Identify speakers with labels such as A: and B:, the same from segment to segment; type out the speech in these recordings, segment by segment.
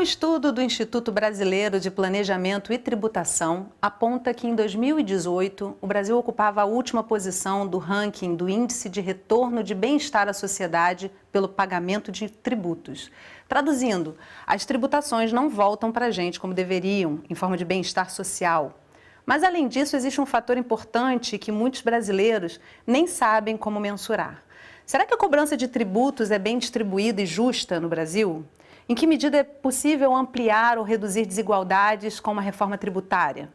A: estudo do Instituto Brasileiro de Planejamento e Tributação aponta que em 2018 o Brasil ocupava a última posição do ranking do Índice de Retorno de Bem-Estar à Sociedade pelo pagamento de tributos. Traduzindo, as tributações não voltam para a gente como deveriam, em forma de bem-estar social. Mas, além disso, existe um fator importante que muitos brasileiros nem sabem como mensurar. Será que a cobrança de tributos é bem distribuída e justa no Brasil? Em que medida é possível ampliar ou reduzir desigualdades com uma reforma tributária?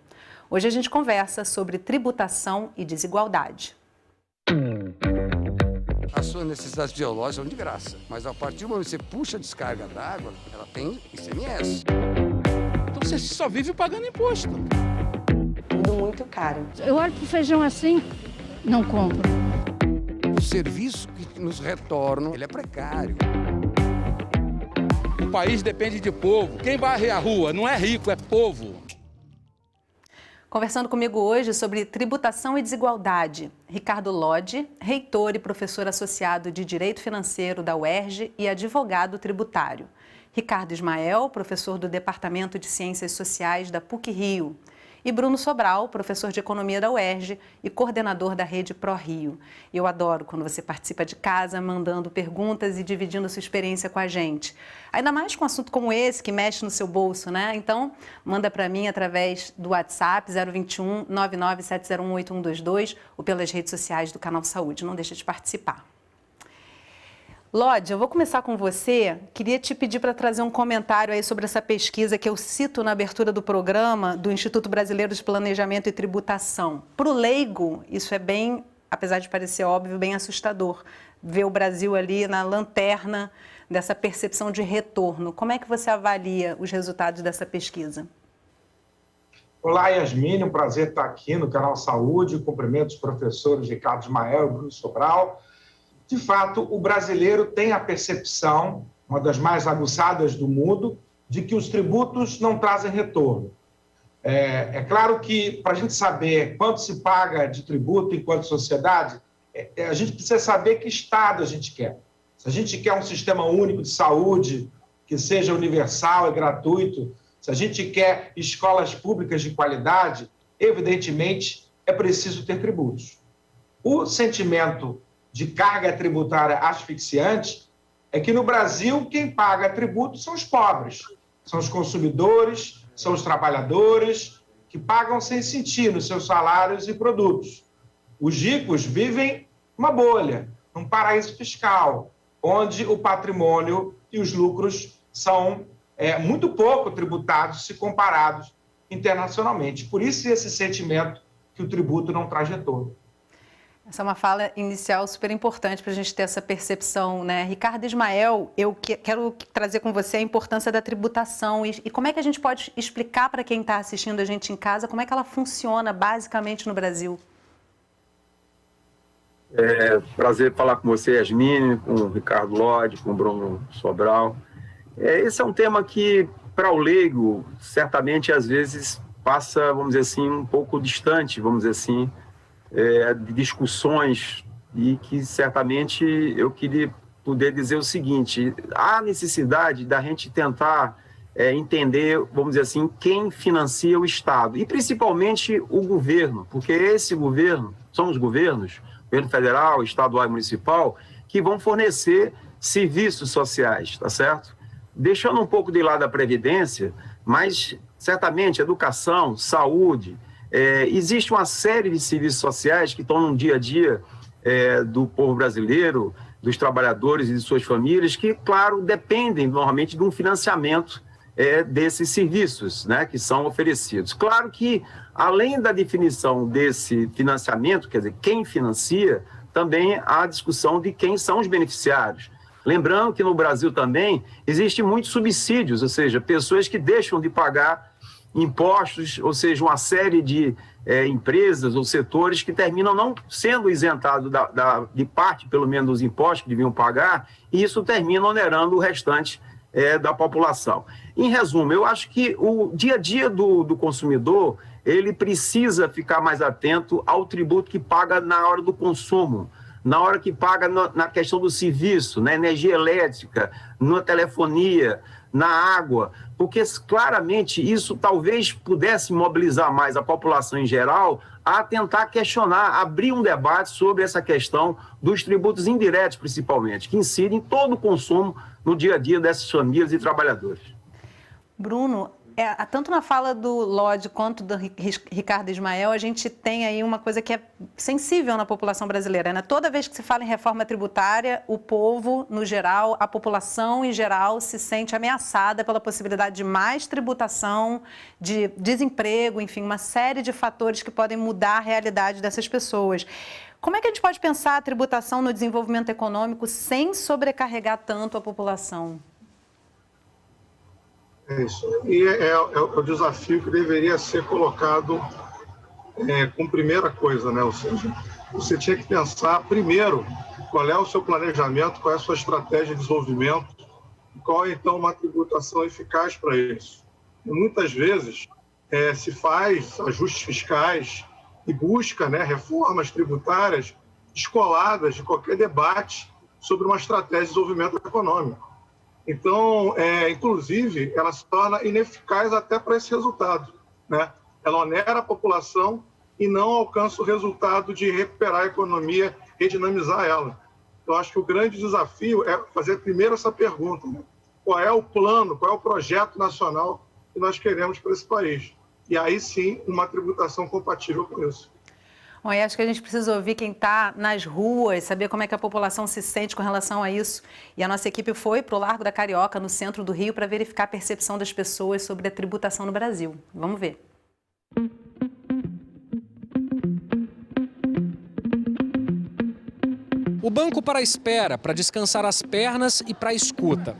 A: Hoje a gente conversa sobre tributação e desigualdade.
B: As suas necessidades fisiológicas são de graça, mas a partir do momento que você puxa a descarga d'água, ela tem ICMS.
C: Então você só vive pagando imposto.
D: Tudo muito caro.
E: Eu olho pro feijão assim, não compro.
B: O serviço que nos retornam, ele é precário.
C: O país depende de povo. Quem varre a rua não é rico, é povo.
A: Conversando comigo hoje sobre tributação e desigualdade, Ricardo Lodge, reitor e professor associado de Direito Financeiro da UERJ e advogado tributário. Ricardo Ismael, professor do Departamento de Ciências Sociais da PUC-Rio. E Bruno Sobral, professor de Economia da UERJ e coordenador da Rede ProRio. Eu adoro quando você participa de casa, mandando perguntas e dividindo sua experiência com a gente. Ainda mais com um assunto como esse, que mexe no seu bolso, né? Então, manda para mim através do WhatsApp 021 997018122 ou pelas redes sociais do Canal Saúde. Não deixa de participar. Lodge, eu vou começar com você. Queria te pedir para trazer um comentário aí sobre essa pesquisa que eu cito na abertura do programa do Instituto Brasileiro de Planejamento e Tributação. Para o leigo, isso é bem, apesar de parecer óbvio, bem assustador. Ver o Brasil ali na lanterna dessa percepção de retorno. Como é que você avalia os resultados dessa pesquisa?
F: Olá, Yasmine, um prazer estar aqui no Canal Saúde. Cumprimento os professores Ricardo Ismael e Bruno Sobral. De fato, o brasileiro tem a percepção, uma das mais aguçadas do mundo, de que os tributos não trazem retorno. É claro que, para a gente saber quanto se paga de tributo enquanto sociedade, a gente precisa saber que Estado a gente quer. Se a gente quer um sistema único de saúde que seja universal e gratuito, se a gente quer escolas públicas de qualidade, evidentemente é preciso ter tributos. O sentimento de carga tributária asfixiante é que no Brasil quem paga tributo são os pobres, são os consumidores, são os trabalhadores que pagam sem sentir nos seus salários e produtos. Os ricos vivem numa bolha, num paraíso fiscal, onde o patrimônio e os lucros são muito pouco tributados se comparados internacionalmente. Por isso esse sentimento que o tributo não traz retorno.
A: Essa é uma fala inicial super importante para a gente ter essa percepção, né? Ricardo Ismael, eu quero trazer com você a importância da tributação e como é que a gente pode explicar para quem está assistindo a gente em casa como é que ela funciona basicamente no Brasil.
G: Prazer falar com você, Yasmine, com o Ricardo Lodge, com o Bruno Sobral. Esse é um tema que, para o leigo, certamente, às vezes, passa, vamos dizer assim, um pouco distante, vamos dizer assim, de discussões, e que certamente eu queria poder dizer o seguinte: há necessidade da gente tentar entender, vamos dizer assim, quem financia o Estado, e principalmente o governo, porque esse governo, são os governos, governo federal, estadual e municipal, que vão fornecer serviços sociais, tá certo? Deixando um pouco de lado a Previdência, mas certamente educação, saúde, existe uma série de serviços sociais que estão no dia a dia do povo brasileiro, dos trabalhadores e de suas famílias, que, claro, dependem normalmente de um financiamento desses serviços, né, que são oferecidos. Claro que, além da definição desse financiamento, quer dizer, quem financia, também há a discussão de quem são os beneficiários. Lembrando que no Brasil também existem muitos subsídios, ou seja, pessoas que deixam de pagar impostos, ou seja, uma série de empresas ou setores que terminam não sendo isentados de parte, pelo menos, dos impostos que deviam pagar, e isso termina onerando o restante da população. Em resumo, eu acho que o dia a dia do consumidor, ele precisa ficar mais atento ao tributo que paga na hora do consumo, na hora que paga na questão do serviço, na energia elétrica, na telefonia, na água, porque claramente isso talvez pudesse mobilizar mais a população em geral a tentar questionar, abrir um debate sobre essa questão dos tributos indiretos, principalmente, que incidem em todo o consumo no dia a dia dessas famílias e trabalhadores.
A: Bruno, tanto na fala do Lodge quanto do Ricardo Ismael, a gente tem aí uma coisa que é sensível na população brasileira, né? Toda vez que se fala em reforma tributária, o povo, no geral, a população em geral, se sente ameaçada pela possibilidade de mais tributação, de desemprego, enfim, uma série de fatores que podem mudar a realidade dessas pessoas. Como é que a gente pode pensar a tributação no desenvolvimento econômico sem sobrecarregar tanto a população?
H: É isso. E é o desafio que deveria ser colocado como primeira coisa, né? Ou seja, você tinha que pensar primeiro qual é o seu planejamento, qual é a sua estratégia de desenvolvimento, e qual é, então, uma tributação eficaz para isso. E muitas vezes se faz ajustes fiscais e busca, né, reformas tributárias descoladas de qualquer debate sobre uma estratégia de desenvolvimento econômico. Então, inclusive, ela se torna ineficaz até para esse resultado, né? Ela onera a população e não alcança o resultado de recuperar a economia, redinamizar ela. Eu acho que o grande desafio é fazer primeiro essa pergunta, né? Qual é o plano, qual é o projeto nacional que nós queremos para esse país? E aí sim, uma tributação compatível com isso.
A: Bom, e acho que a gente precisa ouvir quem está nas ruas, saber como é que a população se sente com relação a isso. E a nossa equipe foi para o Largo da Carioca, no centro do Rio, para verificar a percepção das pessoas sobre a tributação no Brasil. Vamos ver.
I: O banco para a espera, para descansar as pernas e para a escuta.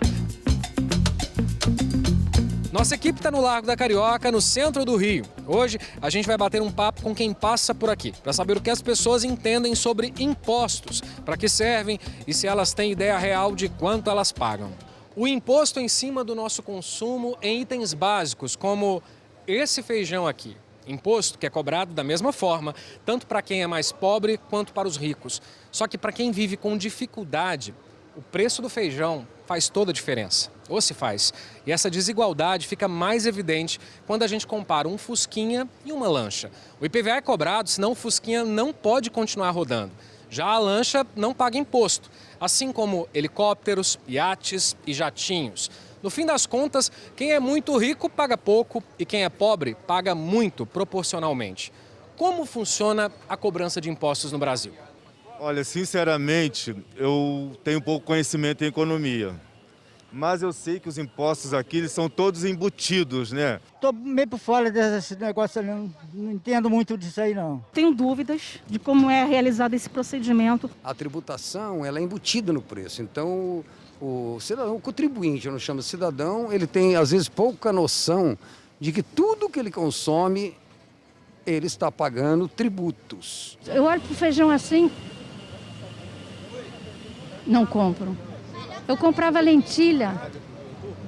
I: Nossa equipe está no Largo da Carioca, no centro do Rio. Hoje a gente vai bater um papo com quem passa por aqui, para saber o que as pessoas entendem sobre impostos, para que servem e se elas têm ideia real de quanto elas pagam. O imposto em cima do nosso consumo em itens básicos, como esse feijão aqui. Imposto que é cobrado da mesma forma, tanto para quem é mais pobre quanto para os ricos. Só que para quem vive com dificuldade, o preço do feijão faz toda a diferença, ou se faz. E essa desigualdade fica mais evidente quando a gente compara um Fusquinha e uma lancha. O IPVA é cobrado, senão o Fusquinha não pode continuar rodando. Já a lancha não paga imposto, assim como helicópteros, iates e jatinhos. No fim das contas, quem é muito rico paga pouco e quem é pobre paga muito proporcionalmente. Como funciona a cobrança de impostos no Brasil?
J: Olha, sinceramente, eu tenho pouco conhecimento em economia, mas eu sei que os impostos aqui eles são todos embutidos, né?
E: Estou meio por fora desse negócio, não entendo muito disso aí, não.
K: Tenho dúvidas de como é realizado esse procedimento.
B: A tributação ela é embutida no preço, então o cidadão, o contribuinte, eu não chamo de cidadão, ele tem às vezes pouca noção de que tudo que ele consome, ele está pagando tributos.
E: Eu olho para o feijão assim, não compro. Eu comprava lentilha,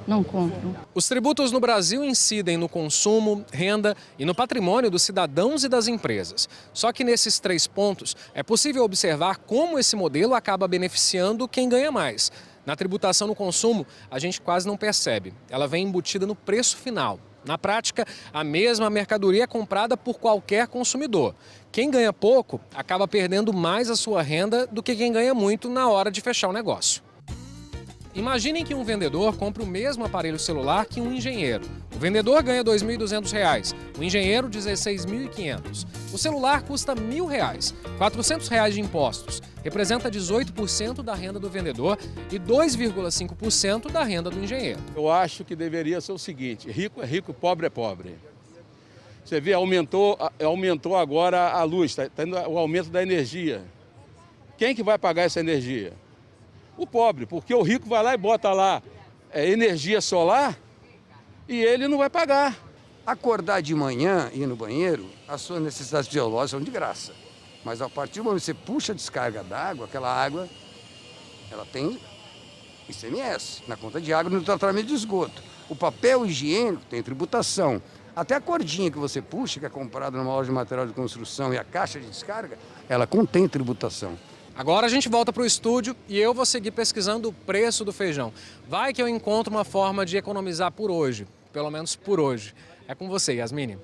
E: não compro.
I: Os tributos no Brasil incidem no consumo, renda e no patrimônio dos cidadãos e das empresas. Só que nesses 3 pontos é possível observar como esse modelo acaba beneficiando quem ganha mais. Na tributação no consumo, a gente quase não percebe. Ela vem embutida no preço final. Na prática, a mesma mercadoria é comprada por qualquer consumidor. Quem ganha pouco acaba perdendo mais a sua renda do que quem ganha muito na hora de fechar o negócio. Imaginem que um vendedor compra o mesmo aparelho celular que um engenheiro. O vendedor ganha R$ 2.200, o engenheiro R$ 16.500. O celular custa R$ 1.000, R$ 400 de impostos. Representa 18% da renda do vendedor e 2,5% da renda do engenheiro.
C: Eu acho que deveria ser o seguinte, rico é rico, pobre é pobre. Você vê, aumentou agora a luz, está tendo o aumento da energia. Quem que vai pagar essa energia? O pobre, porque o rico vai lá e bota lá energia solar e ele não vai pagar.
B: Acordar de manhã e ir no banheiro, as suas necessidades fisiológicas são de graça. Mas a partir do momento que você puxa a descarga d'água, aquela água, ela tem ICMS na conta de água e no tratamento de esgoto. O papel higiênico tem tributação. Até a cordinha que você puxa, que é comprada numa loja de material de construção, e a caixa de descarga, ela contém tributação.
I: Agora a gente volta para o estúdio e eu vou seguir pesquisando o preço do feijão. Vai que eu encontro uma forma de economizar por hoje, pelo menos por hoje. É com você, Yasmine.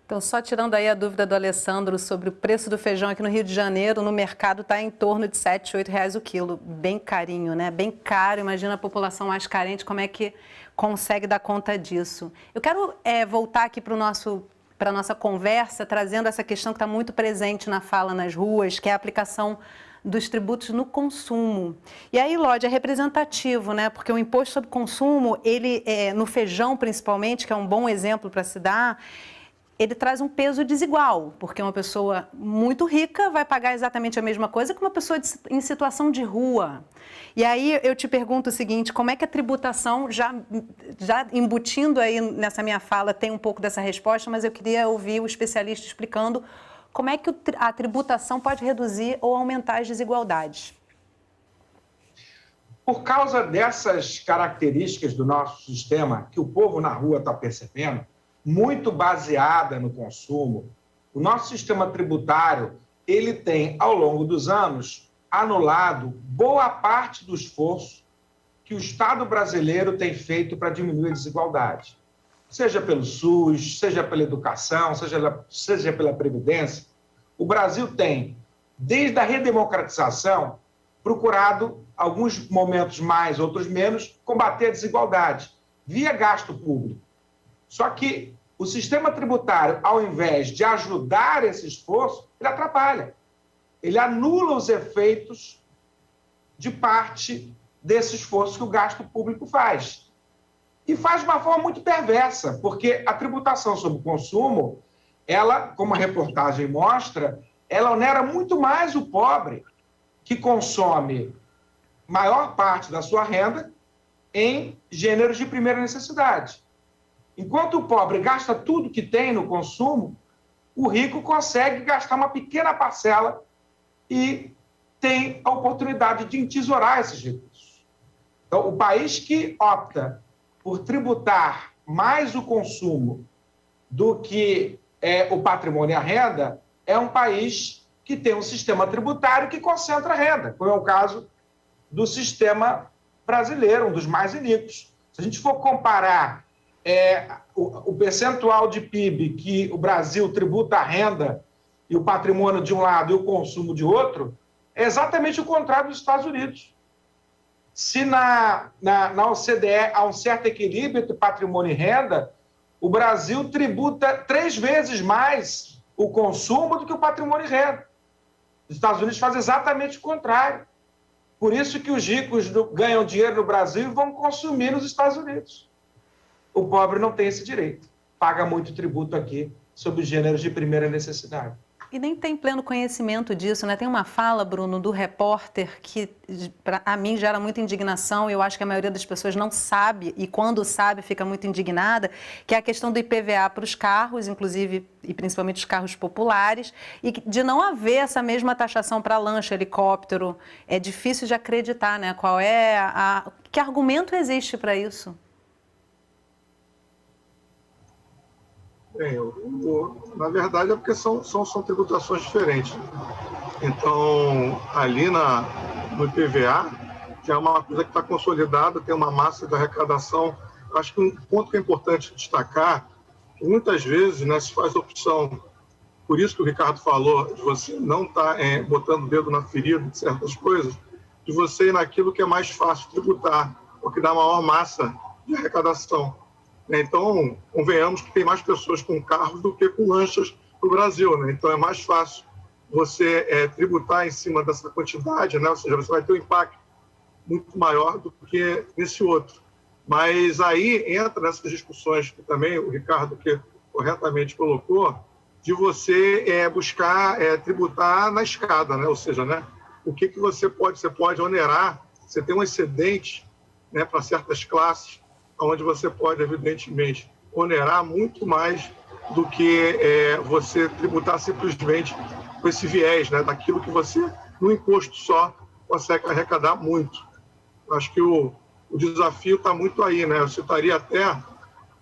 A: Então, só tirando aí a dúvida do Alessandro sobre o preço do feijão aqui no Rio de Janeiro, no mercado está em torno de R$ 7, R$ 8 o quilo. Bem carinho, né? Bem caro. Imagina a população mais carente, como é que consegue dar conta disso. Eu quero voltar aqui para a nossa conversa, trazendo essa questão que está muito presente na fala nas ruas, que é a aplicação dos tributos no consumo. E aí, Lodi, é representativo, né? Porque o imposto sobre consumo, ele, no feijão principalmente, que é um bom exemplo para se dar, ele traz um peso desigual, porque uma pessoa muito rica vai pagar exatamente a mesma coisa que uma pessoa em situação de rua. E aí eu te pergunto o seguinte, como é que a tributação, já embutindo aí nessa minha fala, tem um pouco dessa resposta, mas eu queria ouvir o especialista explicando como é que a tributação pode reduzir ou aumentar as desigualdades.
F: Por causa dessas características do nosso sistema, que o povo na rua está percebendo, muito baseada no consumo, o nosso sistema tributário, ele tem, ao longo dos anos, anulado boa parte do esforço que o Estado brasileiro tem feito para diminuir a desigualdade. Seja pelo SUS, seja pela educação, seja pela Previdência. O Brasil tem, desde a redemocratização, procurado, alguns momentos mais, outros menos, combater a desigualdade via gasto público. Só que o sistema tributário, ao invés de ajudar esse esforço, ele atrapalha. Ele anula os efeitos de parte desse esforço que o gasto público faz. E faz de uma forma muito perversa, porque a tributação sobre o consumo, ela, como a reportagem mostra, ela onera muito mais o pobre, que consome maior parte da sua renda em gêneros de primeira necessidade. Enquanto o pobre gasta tudo que tem no consumo, o rico consegue gastar uma pequena parcela e tem a oportunidade de entesourar esses recursos. Então, o país que opta por tributar mais o consumo do que o patrimônio e a renda é um país que tem um sistema tributário que concentra a renda, como é o caso do sistema brasileiro, um dos mais iníquos. Se a gente for comparar o percentual de PIB que o Brasil tributa a renda e o patrimônio de um lado e o consumo de outro, é exatamente o contrário dos Estados Unidos. Se na OCDE há um certo equilíbrio entre patrimônio e renda, o Brasil tributa 3 vezes mais o consumo do que o patrimônio e renda. Os Estados Unidos fazem exatamente o contrário. Por isso que os ricos ganham dinheiro no Brasil e vão consumir nos Estados Unidos. O pobre não tem esse direito. Paga muito tributo aqui sobre os gêneros de primeira necessidade.
A: E nem tem pleno conhecimento disso, né? Tem uma fala, Bruno, do repórter que, a mim, gera muita indignação. Eu acho que a maioria das pessoas não sabe, e quando sabe, fica muito indignada, que é a questão do IPVA para os carros, inclusive, e principalmente os carros populares, e de não haver essa mesma taxação para lancha, helicóptero. É difícil de acreditar, né? Que argumento existe para isso?
H: Bem, na verdade é porque são tributações diferentes. Então, ali no IPVA, que é uma coisa que está consolidada, tem uma massa de arrecadação. Acho que um ponto que é importante destacar, que muitas vezes, né, se faz opção, por isso que o Ricardo falou, de você não estar botando o dedo na ferida de certas coisas, de você ir naquilo que é mais fácil tributar, ou que dá maior massa de arrecadação. Então, convenhamos que tem mais pessoas com carros do que com lanchas no Brasil, né? Então, é mais fácil você tributar em cima dessa quantidade, né? Ou seja, você vai ter um impacto muito maior do que nesse outro. Mas aí entra nessas discussões que também o Ricardo que corretamente colocou, de você buscar tributar na escada, né? Ou seja, né? O que você pode onerar, você tem um excedente, né, para certas classes, onde você pode, evidentemente, onerar muito mais do que você tributar simplesmente com esse viés, né, daquilo que você, no imposto só, consegue arrecadar muito. Acho que o desafio está muito aí, né? Eu citaria até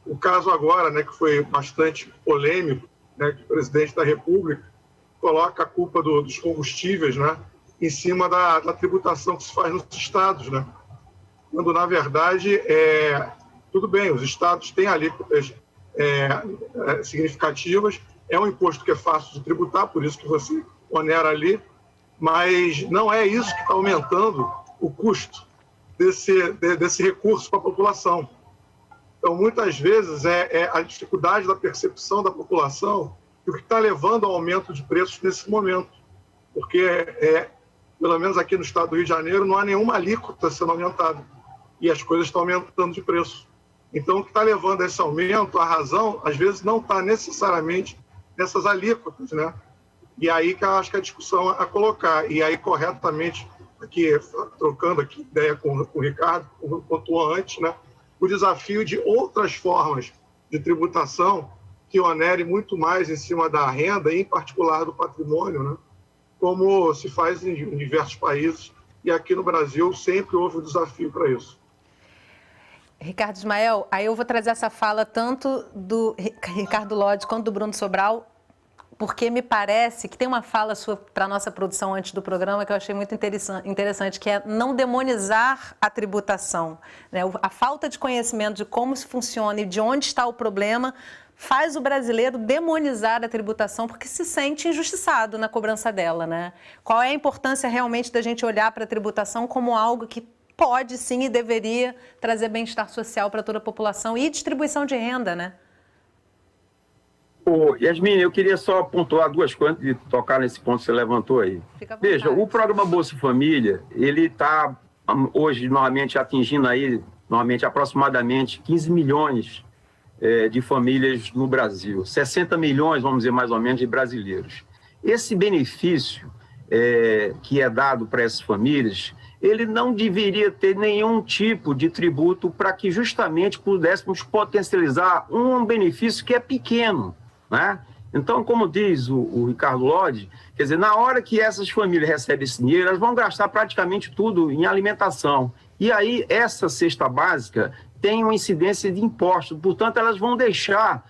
H: o caso agora, né, que foi bastante polêmico, né, que o presidente da República coloca a culpa dos combustíveis, né, em cima da tributação que se faz nos estados, né? Quando, na verdade, tudo bem, os estados têm alíquotas significativas, é um imposto que é fácil de tributar, por isso que você onera ali, mas não é isso que está aumentando o custo desse recurso para a população. Então, muitas vezes, é a dificuldade da percepção da população e o que está levando ao aumento de preços nesse momento. Porque, pelo menos aqui no estado do Rio de Janeiro, não há nenhuma alíquota sendo aumentada. E as coisas estão aumentando de preço. Então, o que está levando a esse aumento, a razão, às vezes, não está necessariamente nessas alíquotas, né? E aí que eu acho que a discussão a colocar. E aí, corretamente, aqui, trocando aqui ideia com o Ricardo, como pontuou antes, né? O desafio de outras formas de tributação que onere muito mais em cima da renda, em particular do patrimônio, né? Como se faz em diversos países. E aqui no Brasil sempre houve um desafio para isso.
A: Ricardo Ismael, aí eu vou trazer essa fala tanto do Ricardo Lodge quanto do Bruno Sobral, porque me parece que tem uma fala sua para a nossa produção antes do programa que eu achei muito interessante, que é não demonizar a tributação, né? A falta de conhecimento de como se funciona e de onde está o problema faz o brasileiro demonizar a tributação porque se sente injustiçado na cobrança dela, né? Qual é a importância realmente da gente olhar para a tributação como algo que pode sim e deveria trazer bem-estar social para toda a população e distribuição de renda, né?
G: Yasmin, eu queria só pontuar duas coisas de tocar nesse ponto que você levantou aí. Veja, o programa Bolsa Família, ele está hoje normalmente atingindo aí, aproximadamente 15 milhões de famílias no Brasil, 60 milhões, vamos dizer mais ou menos, de brasileiros. Esse benefício que é dado para essas famílias, ele não deveria ter nenhum tipo de tributo para que justamente pudéssemos potencializar um benefício que é pequeno, né? Então, como diz o Ricardo Lodge, quer dizer, na hora que essas famílias recebem esse dinheiro, elas vão gastar praticamente tudo em alimentação. E aí, essa cesta básica tem uma incidência de impostos, portanto, elas vão deixar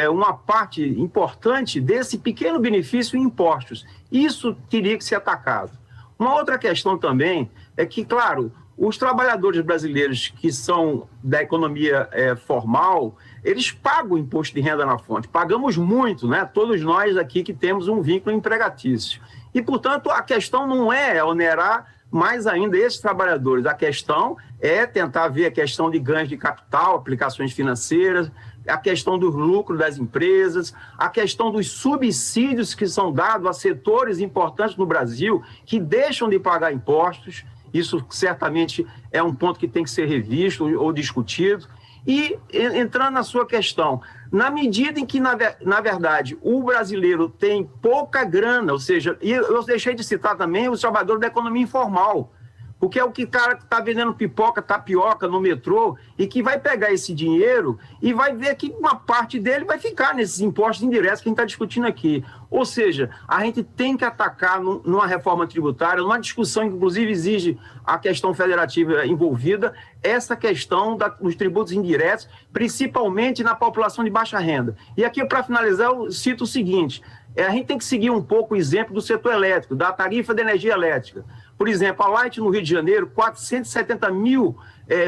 G: uma parte importante desse pequeno benefício em impostos. Isso teria que ser atacado. Uma outra questão também é que, claro, os trabalhadores brasileiros que são da economia formal, eles pagam o imposto de renda na fonte. Pagamos muito, né? Todos nós aqui que temos um vínculo empregatício. E, portanto, a questão não é onerar mais ainda esses trabalhadores. A questão é tentar ver a questão de ganhos de capital, aplicações financeiras, a questão dos lucros das empresas, a questão dos subsídios que são dados a setores importantes no Brasil que deixam de pagar impostos. Isso certamente é um ponto que tem que ser revisto ou discutido. E, entrando na sua questão, na medida em que, na verdade, o brasileiro tem pouca grana, ou seja, e eu deixei de citar também os trabalhadores da economia informal, porque é o que cara que está vendendo pipoca, tapioca no metrô e que vai pegar esse dinheiro e vai ver que uma parte dele vai ficar nesses impostos indiretos que a gente está discutindo aqui. Ou seja, a gente tem que atacar numa reforma tributária, numa discussão que inclusive exige a questão federativa envolvida, essa questão dos tributos indiretos, principalmente na população de baixa renda. E aqui, para finalizar, eu cito o seguinte: a gente tem que seguir um pouco o exemplo do setor elétrico, da tarifa de energia elétrica. Por exemplo, a Light no Rio de Janeiro, 470 mil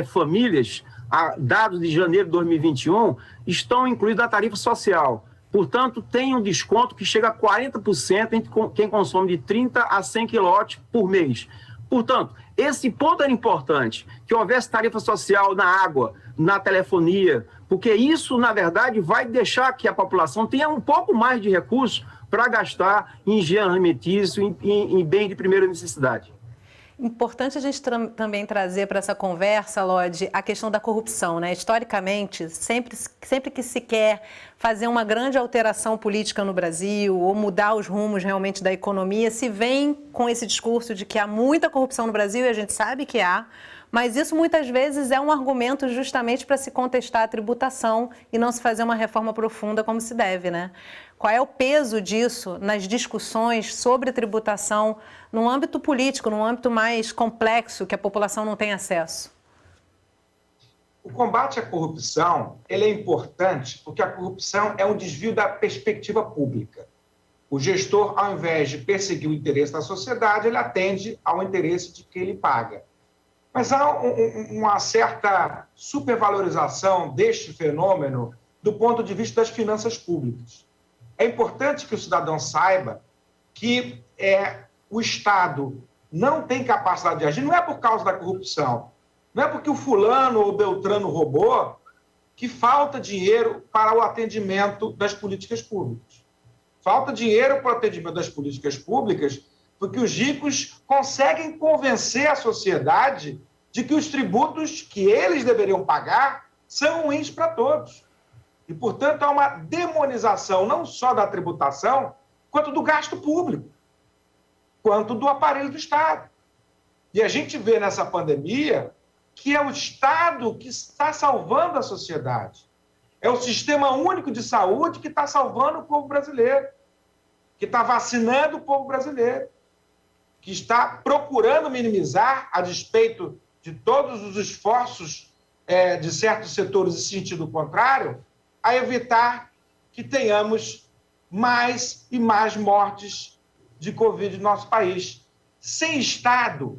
G: famílias, dados de janeiro de 2021, estão incluídas na tarifa social. Portanto, tem um desconto que chega a 40% entre quem consome de 30 a 100 kW por mês. Portanto, esse ponto era importante, que houvesse tarifa social na água, na telefonia, porque isso, na verdade, vai deixar que a população tenha um pouco mais de recursos para gastar em higiene alimentício, em bens de primeira necessidade.
A: Importante a gente também trazer para essa conversa, Lodge, a questão da corrupção, né? Historicamente, sempre que se quer fazer uma grande alteração política no Brasil ou mudar os rumos realmente da economia, se vem com esse discurso de que há muita corrupção no Brasil, e a gente sabe que há, mas isso muitas vezes é um argumento justamente para se contestar a tributação e não se fazer uma reforma profunda como se deve, né? Qual é o peso disso nas discussões sobre tributação no âmbito político, num âmbito mais complexo que a população não tem acesso?
F: O combate à corrupção ele é importante porque a corrupção é um desvio da perspectiva pública. O gestor, ao invés de perseguir o interesse da sociedade, ele atende ao interesse de quem ele paga. Mas há uma certa supervalorização deste fenômeno do ponto de vista das finanças públicas. É importante que o cidadão saiba que o Estado não tem capacidade de agir, não é por causa da corrupção, não é porque o fulano ou Beltrano roubou que falta dinheiro para o atendimento das políticas públicas. Falta dinheiro para o atendimento das políticas públicas porque os ricos conseguem convencer a sociedade de que os tributos que eles deveriam pagar são ruins para todos. E, portanto, há uma demonização não só da tributação, quanto do gasto público, quanto do aparelho do Estado. E a gente vê nessa pandemia que é o Estado que está salvando a sociedade. É o Sistema Único de Saúde que está salvando o povo brasileiro, que está vacinando o povo brasileiro, que está procurando minimizar, a despeito de todos os esforços de certos setores em sentido contrário, a evitar que tenhamos mais e mais mortes de Covid no nosso país. Sem Estado,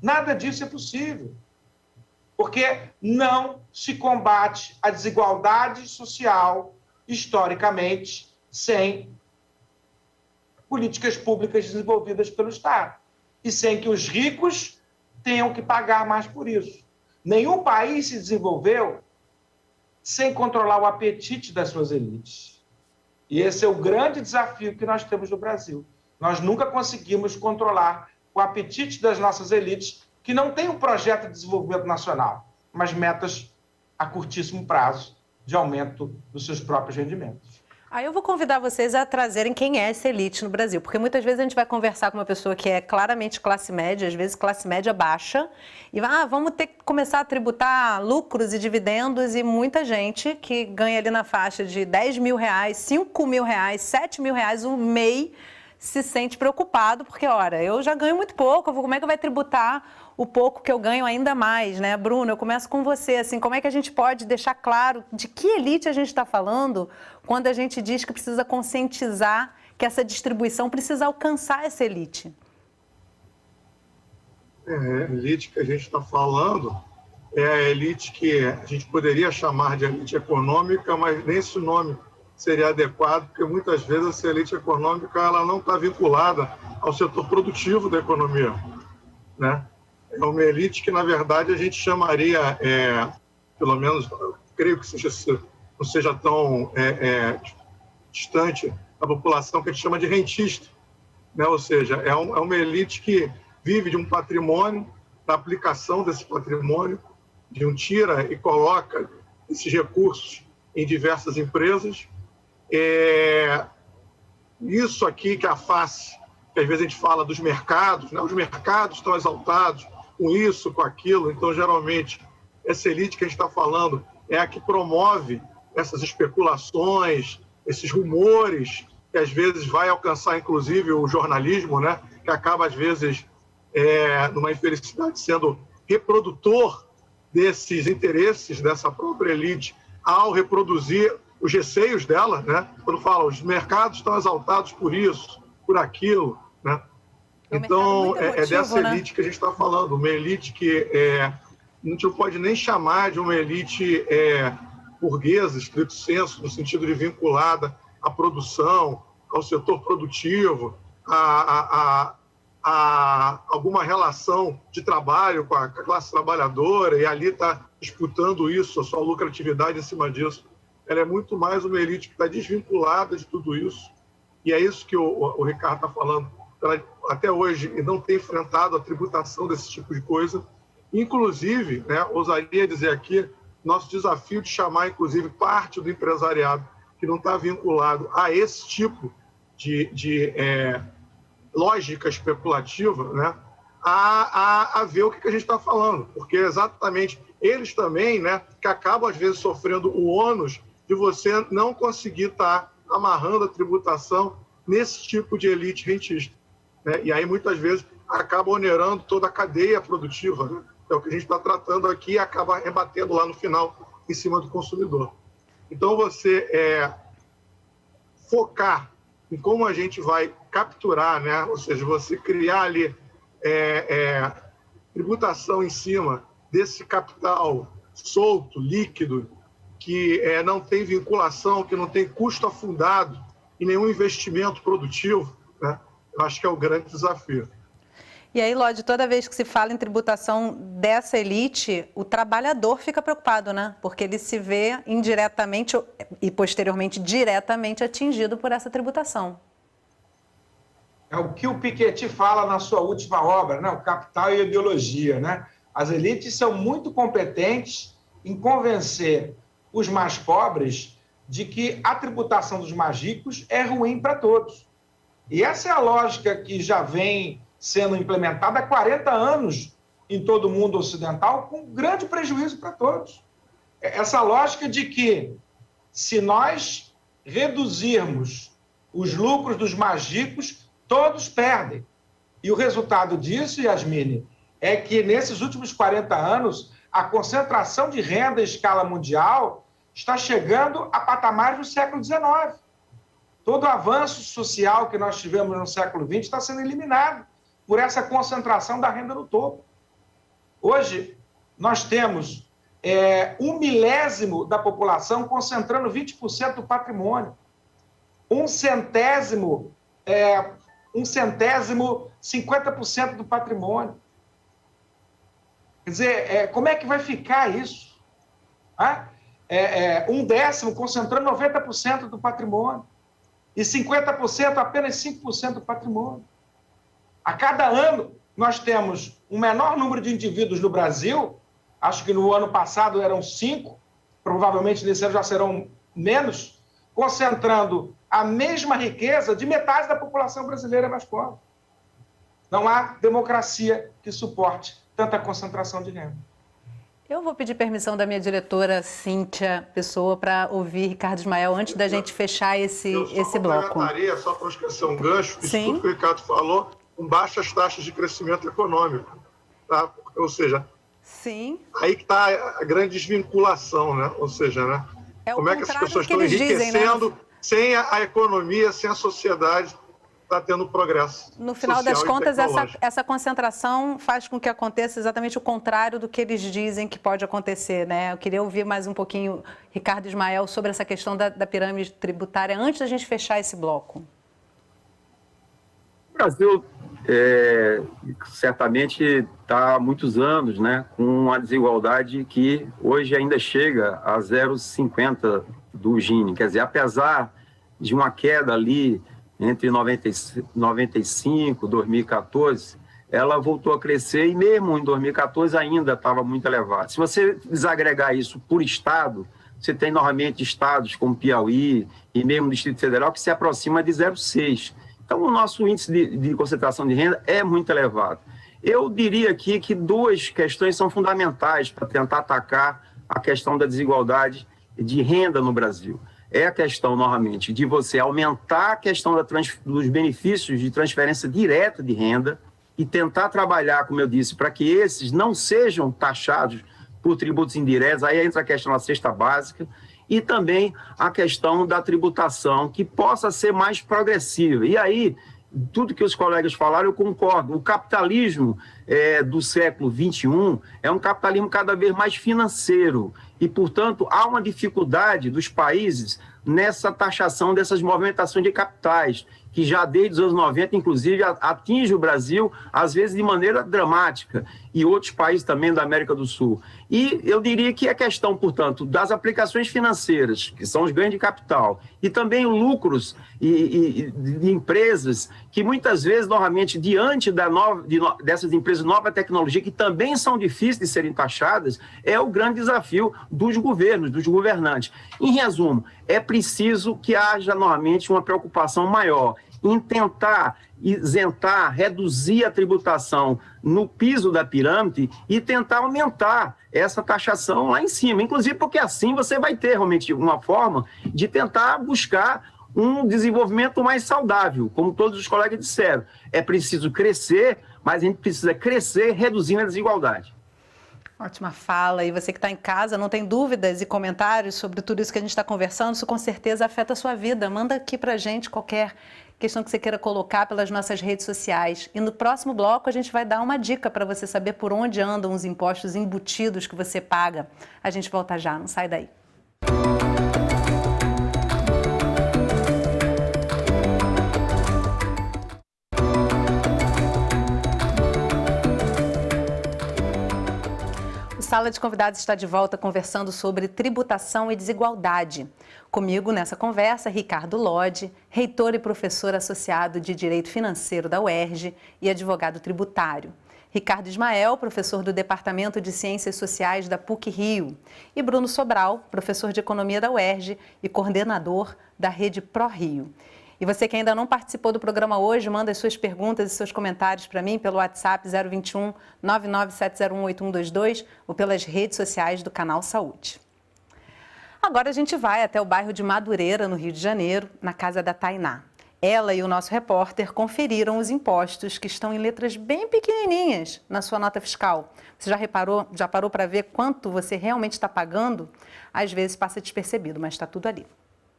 F: nada disso é possível, porque não se combate a desigualdade social, historicamente, sem políticas públicas desenvolvidas pelo Estado e sem que os ricos tenham que pagar mais por isso. Nenhum país se desenvolveu sem controlar o apetite das suas elites. E esse é o grande desafio que nós temos no Brasil. Nós nunca conseguimos controlar o apetite das nossas elites, que não têm um projeto de desenvolvimento nacional, mas metas a curtíssimo prazo de aumento dos seus próprios rendimentos.
A: Aí eu vou convidar vocês a trazerem quem é essa elite no Brasil, porque muitas vezes a gente vai conversar com uma pessoa que é claramente classe média, às vezes classe média baixa, e vamos ter que começar a tributar lucros e dividendos, e muita gente que ganha ali na faixa de 10 mil reais, 5 mil reais, 7 mil reais, um MEI, se sente preocupado, porque, ora, eu já ganho muito pouco, como é que vai tributar o pouco que eu ganho ainda mais, né? Bruno, eu começo com você, assim, como é que a gente pode deixar claro de que elite a gente está falando quando a gente diz que precisa conscientizar que essa distribuição precisa alcançar essa elite?
H: A elite que a gente está falando é a elite que a gente poderia chamar de elite econômica, mas nem esse nome seria adequado, porque muitas vezes essa elite econômica ela não está vinculada ao setor produtivo da economia, né? É uma elite que, na verdade, a gente chamaria, pelo menos, eu creio que não seja tão distante da população, que a gente chama de rentista, né? Ou seja, é uma elite que vive de um patrimônio, da aplicação desse patrimônio, de um tira e coloca esses recursos em diversas empresas. Isso aqui que é a face, que às vezes a gente fala dos mercados, né? Os mercados estão exaltados com isso, com aquilo. Então, geralmente, essa elite que a gente está falando é a que promove essas especulações, esses rumores, que às vezes vai alcançar, inclusive, o jornalismo, né? Que acaba, às vezes, numa infelicidade, sendo reprodutor desses interesses dessa própria elite ao reproduzir os receios dela, né? Quando fala, os mercados estão exaltados por isso, por aquilo, né? Então, é dessa elite que a gente está falando, uma elite que a gente não pode nem chamar de uma elite burguesa, estrito senso, no sentido de vinculada à produção, ao setor produtivo, a alguma relação de trabalho com a classe trabalhadora, e ali está disputando isso, a sua lucratividade em cima disso. Ela é muito mais uma elite que está desvinculada de tudo isso, e é isso que o Ricardo está falando. Ela, até hoje, não tem enfrentado a tributação desse tipo de coisa. Inclusive, né, ousaria dizer aqui, nosso desafio de chamar, inclusive, parte do empresariado que não está vinculado a esse tipo de lógica especulativa, né, a ver o que a gente está falando. Porque exatamente eles também, né, que acabam, às vezes, sofrendo o ônus de você não conseguir estar amarrando a tributação nesse tipo de elite rentista, né? E aí, muitas vezes, acaba onerando toda a cadeia produtiva, né? É o que a gente está tratando aqui e acaba rebatendo lá no final em cima do consumidor. Então, você focar em como a gente vai capturar, né? Ou seja, você criar ali tributação em cima desse capital solto, líquido, que não tem vinculação, que não tem custo afundado e nenhum investimento produtivo, né? Eu acho que é o grande desafio.
A: E aí, Lodi, toda vez que se fala em tributação dessa elite, o trabalhador fica preocupado, né? Porque ele se vê indiretamente e posteriormente diretamente atingido por essa tributação.
F: É o que o Piketty fala na sua última obra, né? O Capital e a Ideologia, né? As elites são muito competentes em convencer os mais pobres de que a tributação dos mais ricos é ruim para todos. E essa é a lógica que já vem sendo implementada há 40 anos em todo o mundo ocidental, com grande prejuízo para todos. Essa lógica de que, se nós reduzirmos os lucros dos mais ricos, todos perdem. E o resultado disso, Yasmine, é que nesses últimos 40 anos, a concentração de renda em escala mundial está chegando a patamares do século XIX. Todo o avanço social que nós tivemos no século XX está sendo eliminado por essa concentração da renda no topo. Hoje, nós temos 1/1000 da população concentrando 20% do patrimônio. 1/1000, 50% do patrimônio. Quer dizer, como é que vai ficar isso? 1/10 concentrando 90% do patrimônio. E 50% apenas 5% do patrimônio. A cada ano, nós temos um menor número de indivíduos no Brasil, acho que no ano passado eram 5, provavelmente nesse ano já serão menos, concentrando a mesma riqueza de metade da população brasileira mais pobre. Não há democracia que suporte tanta concentração de renda.
A: Eu vou pedir permissão da minha diretora, Cíntia Pessoa, para ouvir Ricardo Ismael antes da gente fechar esse bloco.
H: Só para esquecer um gancho, isso
A: Sim.
H: tudo que o Ricardo falou, com baixas taxas de crescimento econômico. Tá? Ou seja,
A: sim,
H: aí que está a grande desvinculação, né? Ou seja, né? Como é que essas pessoas estão enriquecendo, né? Sem a economia, sem a sociedade, está tendo progresso.
A: No final das contas, essa concentração faz com que aconteça exatamente o contrário do que eles dizem que pode acontecer, né? Eu queria ouvir mais um pouquinho, Ricardo Ismael, sobre essa questão da pirâmide tributária, antes da gente fechar esse bloco.
G: O Brasil certamente está há muitos anos, né, com uma desigualdade que hoje ainda chega a 0,50 do Gini. Quer dizer, apesar de uma queda ali entre 95 e 2014, ela voltou a crescer e mesmo em 2014 ainda estava muito elevada. Se você desagregar isso por estado, você tem normalmente estados como Piauí e mesmo o Distrito Federal que se aproxima de 0,6. Então, o nosso índice de concentração de renda é muito elevado. Eu diria aqui que duas questões são fundamentais para tentar atacar a questão da desigualdade de renda no Brasil. É a questão, novamente, de você aumentar a questão dos benefícios de transferência direta de renda e tentar trabalhar, como eu disse, para que esses não sejam taxados por tributos indiretos. Aí entra a questão da cesta básica e também a questão da tributação, que possa ser mais progressiva. E aí, tudo que os colegas falaram, eu concordo. O capitalismo do século XXI é um capitalismo cada vez mais financeiro e, portanto, há uma dificuldade dos países nessa taxação dessas movimentações de capitais, que já desde os anos 90, inclusive, atinge o Brasil, às vezes de maneira dramática, e outros países também da América do Sul. E eu diria que a questão, portanto, das aplicações financeiras, que são os ganhos de capital, e também lucros de empresas, que muitas vezes, normalmente, diante dessas empresas de nova tecnologia, que também são difíceis de serem taxadas, é o grande desafio dos governos, dos governantes. Em resumo, é preciso que haja, normalmente, uma preocupação maior em tentar isentar, reduzir a tributação no piso da pirâmide e tentar aumentar essa taxação lá em cima. Inclusive porque assim você vai ter realmente uma forma de tentar buscar um desenvolvimento mais saudável, como todos os colegas disseram. É preciso crescer, mas a gente precisa crescer reduzindo a desigualdade.
A: Ótima fala. E você que está em casa, não tem dúvidas e comentários sobre tudo isso que a gente está conversando? Isso com certeza afeta a sua vida. Manda aqui para a gente qualquer questão que você queira colocar pelas nossas redes sociais. E no próximo bloco a gente vai dar uma dica para você saber por onde andam os impostos embutidos que você paga. A gente volta já, não sai daí. Sala de Convidados está de volta conversando sobre tributação e desigualdade. Comigo nessa conversa, Ricardo Lodge, reitor e professor associado de Direito Financeiro da UERJ e advogado tributário. Ricardo Ismael, professor do Departamento de Ciências Sociais da PUC-Rio. E Bruno Sobral, professor de Economia da UERJ e coordenador da Rede ProRio. E você que ainda não participou do programa hoje, manda as suas perguntas e seus comentários para mim pelo WhatsApp 021 997018122 ou pelas redes sociais do Canal Saúde. Agora a gente vai até o bairro de Madureira, no Rio de Janeiro, na casa da Tainá. Ela e o nosso repórter conferiram os impostos que estão em letras bem pequenininhas na sua nota fiscal. Você já parou para ver quanto você realmente está pagando? Às vezes passa despercebido, mas está tudo ali.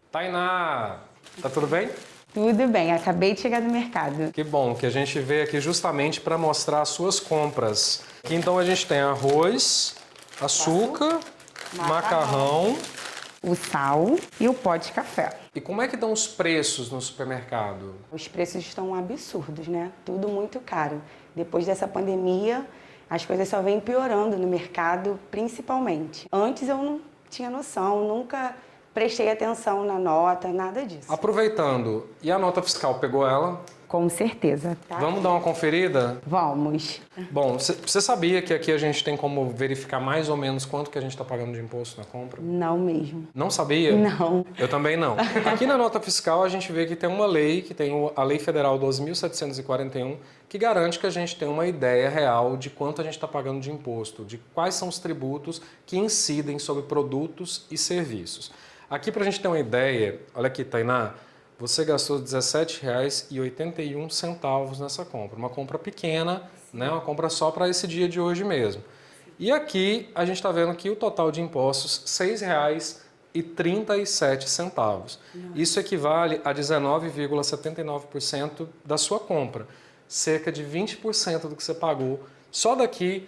I: Tainá, tá tudo bem?
D: Tudo bem, acabei de chegar do mercado.
I: Que bom, que a gente veio aqui justamente para mostrar as suas compras. Aqui então a gente tem arroz, açúcar, macarrão,
D: o sal e o pó de café.
I: E como é que estão os preços no supermercado?
D: Os preços estão absurdos, né? Tudo muito caro. Depois dessa pandemia, as coisas só vêm piorando no mercado, principalmente. Antes eu não tinha noção, nunca prestei atenção na nota, nada disso.
I: Aproveitando, e a nota fiscal, pegou ela?
D: Com certeza. Tá?
I: Vamos dar uma conferida?
D: Vamos.
I: Bom, você sabia que aqui a gente tem como verificar mais ou menos quanto que a gente está pagando de imposto na compra?
D: Não mesmo.
I: Não sabia?
D: Não.
I: Eu também não. Aqui na nota fiscal a gente vê que tem uma lei, que tem a Lei Federal 12.741, que garante que a gente tem uma ideia real de quanto a gente está pagando de imposto, de quais são os tributos que incidem sobre produtos e serviços. Aqui, para a gente ter uma ideia, olha aqui, Tainá, você gastou R$ 17,81 nessa compra. Uma compra pequena, né? Uma compra só para esse dia de hoje mesmo. E aqui a gente está vendo que o total de impostos, R$ 6,37. Isso equivale a 19,79% da sua compra. Cerca de 20% do que você pagou. Só daqui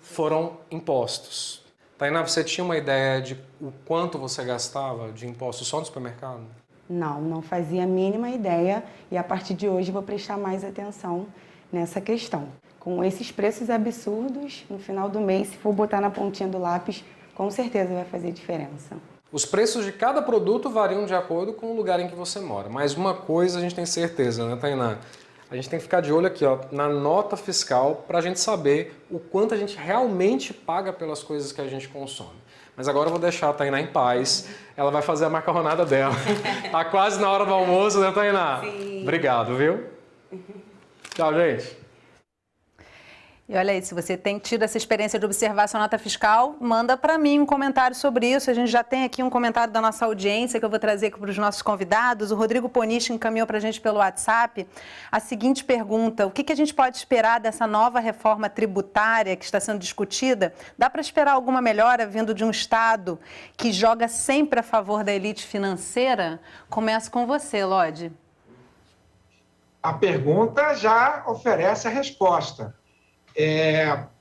I: foram impostos. Tainá, você tinha uma ideia de o quanto você gastava de impostos só no supermercado?
D: Não fazia a mínima ideia e a partir de hoje vou prestar mais atenção nessa questão. Com esses preços absurdos, no final do mês, se for botar na pontinha do lápis, com certeza vai fazer diferença.
I: Os preços de cada produto variam de acordo com o lugar em que você mora, mas uma coisa a gente tem certeza, né, Tainá? A gente tem que ficar de olho aqui, ó, na nota fiscal para a gente saber o quanto a gente realmente paga pelas coisas que a gente consome. Mas agora eu vou deixar a Tainá em paz, ela vai fazer a macarronada dela. Tá quase na hora do almoço, né, Tainá?
D: Sim.
I: Obrigado, viu? Tchau, gente.
A: E olha aí, se você tem tido essa experiência de observar sua nota fiscal, manda para mim um comentário sobre isso. A gente já tem aqui um comentário da nossa audiência que eu vou trazer aqui para os nossos convidados. O Rodrigo Poniche encaminhou para a gente pelo WhatsApp a seguinte pergunta: o que a gente pode esperar dessa nova reforma tributária que está sendo discutida? Dá para esperar alguma melhora vindo de um Estado que joga sempre a favor da elite financeira? Começo com você, Lodge.
F: A pergunta já oferece a resposta.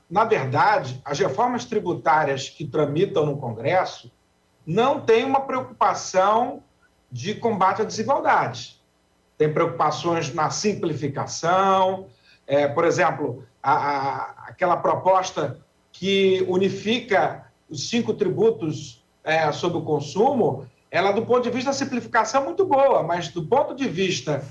F: Na verdade, as reformas tributárias que tramitam no Congresso não têm uma preocupação de combate à desigualdade. Tem preocupações na simplificação, por exemplo, aquela proposta que unifica os 5 tributos sobre o consumo, ela, do ponto de vista da simplificação, é muito boa, mas do ponto de vista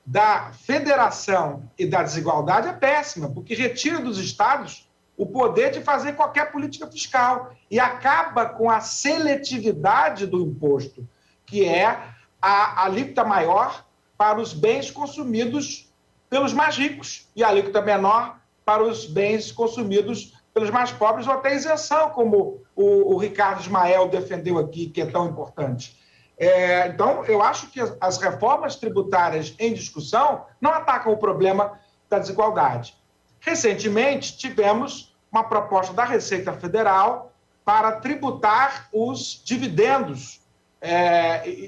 F: da federação e da desigualdade é péssima, porque retira dos estados o poder de fazer qualquer política fiscal e acaba com a seletividade do imposto, que é a alíquota maior para os bens consumidos pelos mais ricos e a alíquota menor para os bens consumidos pelos mais pobres, ou até isenção, como o Ricardo Ismael defendeu aqui, que é tão importante. Então, eu acho que as reformas tributárias em discussão não atacam o problema da desigualdade. Recentemente, tivemos uma proposta da Receita Federal para tributar os dividendos,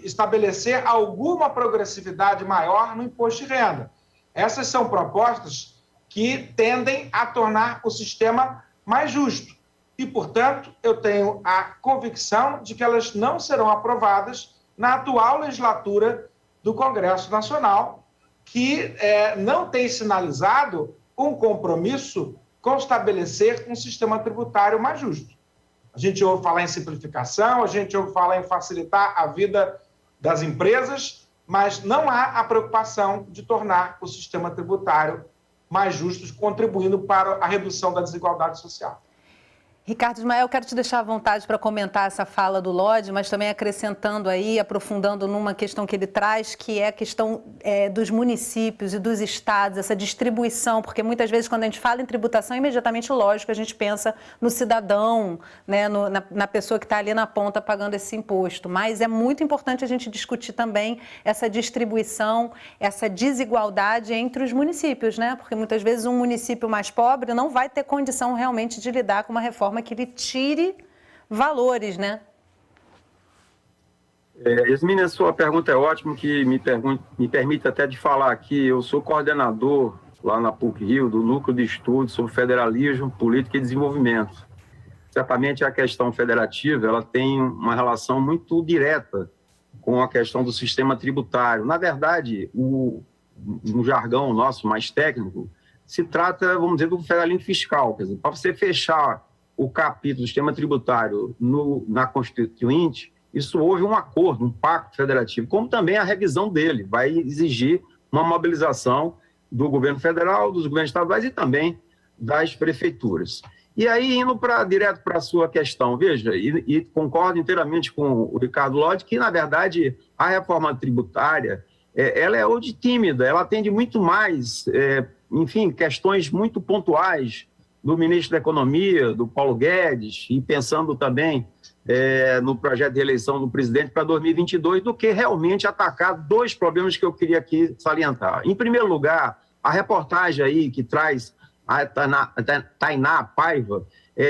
F: estabelecer alguma progressividade maior no imposto de renda. Essas são propostas que tendem a tornar o sistema mais justo. E, portanto, eu tenho a convicção de que elas não serão aprovadas na atual legislatura do Congresso Nacional, que não tem sinalizado um compromisso com estabelecer um sistema tributário mais justo. A gente ouve falar em simplificação, a gente ouve falar em facilitar a vida das empresas, mas não há a preocupação de tornar o sistema tributário mais justo, contribuindo para a redução da desigualdade social.
A: Ricardo Ismael, eu quero te deixar à vontade para comentar essa fala do Lodge, mas também acrescentando aí, aprofundando numa questão que ele traz, que é a questão dos municípios e dos estados, essa distribuição, porque muitas vezes quando a gente fala em tributação, imediatamente, lógico, a gente pensa no cidadão, né, na pessoa que está ali na ponta pagando esse imposto, mas é muito importante a gente discutir também essa distribuição, essa desigualdade entre os municípios, né? Porque muitas vezes um município mais pobre não vai ter condição realmente de lidar com uma reforma que ele tire valores, né?
G: Yasmine, a sua pergunta é ótima, que me permite até de falar aqui. Eu sou coordenador lá na PUC-Rio do Núcleo de Estudos sobre Federalismo, Política e Desenvolvimento. Certamente a questão federativa ela tem uma relação muito direta com a questão do sistema tributário. Na verdade, no jargão nosso mais técnico, se trata, vamos dizer, do federalismo fiscal. Quer dizer, para você fechar o capítulo do sistema tributário na Constituinte, isso houve um acordo, um pacto federativo, como também a revisão dele vai exigir uma mobilização do governo federal, dos governos estaduais e também das prefeituras. E aí, indo direto para a sua questão, veja, e concordo inteiramente com o Ricardo Lodge, que, na verdade, a reforma tributária, ela é hoje tímida, ela atende muito mais, enfim, questões muito pontuais do ministro da Economia, do Paulo Guedes, e pensando também no projeto de eleição do presidente para 2022, do que realmente atacar dois problemas que eu queria aqui salientar. Em primeiro lugar, a reportagem aí que traz a Tainá Paiva,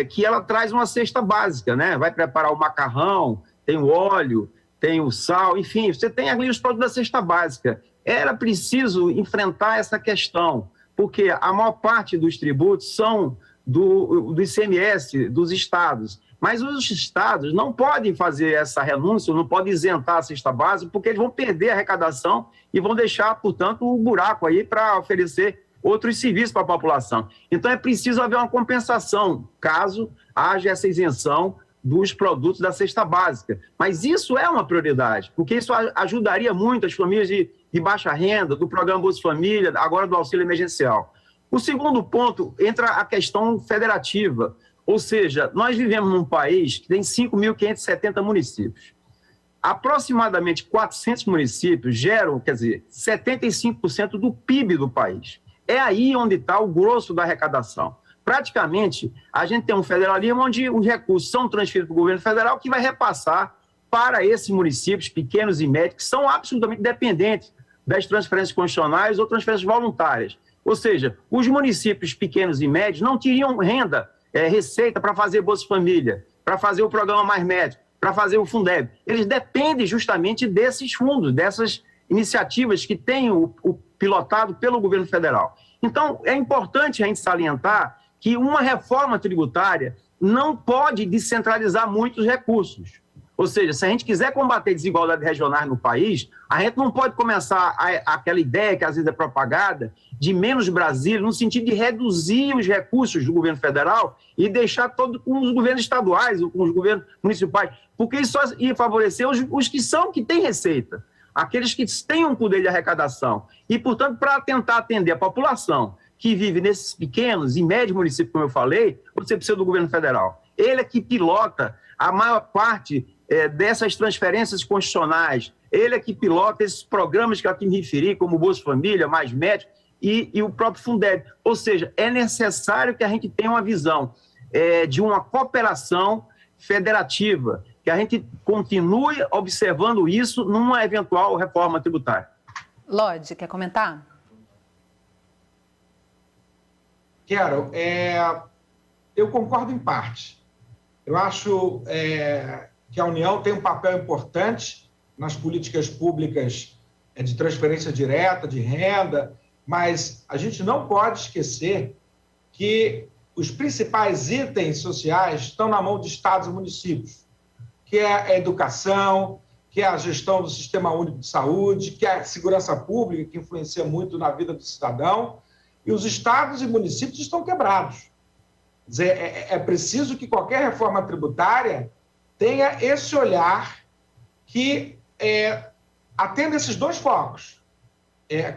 G: que ela traz uma cesta básica, né? Vai preparar o macarrão, tem o óleo, tem o sal, enfim, você tem ali os produtos da cesta básica. Era preciso enfrentar essa questão, porque a maior parte dos tributos são do ICMS dos estados. Mas os estados não podem fazer essa renúncia, não podem isentar a cesta básica, porque eles vão perder a arrecadação e vão deixar, portanto, o buraco aí para oferecer outros serviços para a população. Então, é preciso haver uma compensação, caso haja essa isenção dos produtos da cesta básica. Mas isso é uma prioridade, porque isso ajudaria muito as famílias de baixa renda, do programa Bolsa Família, agora do auxílio emergencial. O segundo ponto entra a questão federativa, ou seja, nós vivemos num país que tem 5.570 municípios. Aproximadamente 400 municípios geram, 75% do PIB do país. É aí onde está o grosso da arrecadação. Praticamente, a gente tem um federalismo onde os recursos são transferidos para o governo federal, que vai repassar para esses municípios pequenos e médios, que são absolutamente dependentes das transferências constitucionais ou transferências voluntárias. Ou seja, os municípios pequenos e médios não teriam renda, receita para fazer Bolsa Família, para fazer o programa Mais Médico, para fazer o Fundeb. Eles dependem justamente desses fundos, dessas iniciativas que têm o pilotado pelo governo federal. Então, é importante a gente salientar que uma reforma tributária não pode descentralizar muitos recursos. Ou seja, se a gente quiser combater desigualdades regionais no país, a gente não pode começar aquela ideia que às vezes é propagada de menos Brasília, no sentido de reduzir os recursos do governo federal e deixar todo com os governos estaduais, com os governos municipais, porque isso só ia favorecer os que têm receita, aqueles que têm um poder de arrecadação. E, portanto, para tentar atender a população que vive nesses pequenos e médios municípios, como eu falei, você precisa do governo federal. Ele é que pilota a maior parte dessas transferências constitucionais. Ele é que pilota esses programas que eu aqui me referi, como Bolsa Família, Mais Médico e o próprio Fundeb. Ou seja, é necessário que a gente tenha uma visão de uma cooperação federativa, que a gente continue observando isso numa eventual reforma tributária.
A: Lodge, quer comentar?
F: Quero. eu concordo em parte. Eu acho que a União tem um papel importante nas políticas públicas de transferência direta, de renda, mas a gente não pode esquecer que os principais itens sociais estão na mão de estados e municípios, que é a educação, que é a gestão do Sistema Único de Saúde, que é a segurança pública, que influencia muito na vida do cidadão, e os estados e municípios estão quebrados. Quer dizer, é preciso que qualquer reforma tributária tenha esse olhar que atenda esses dois focos.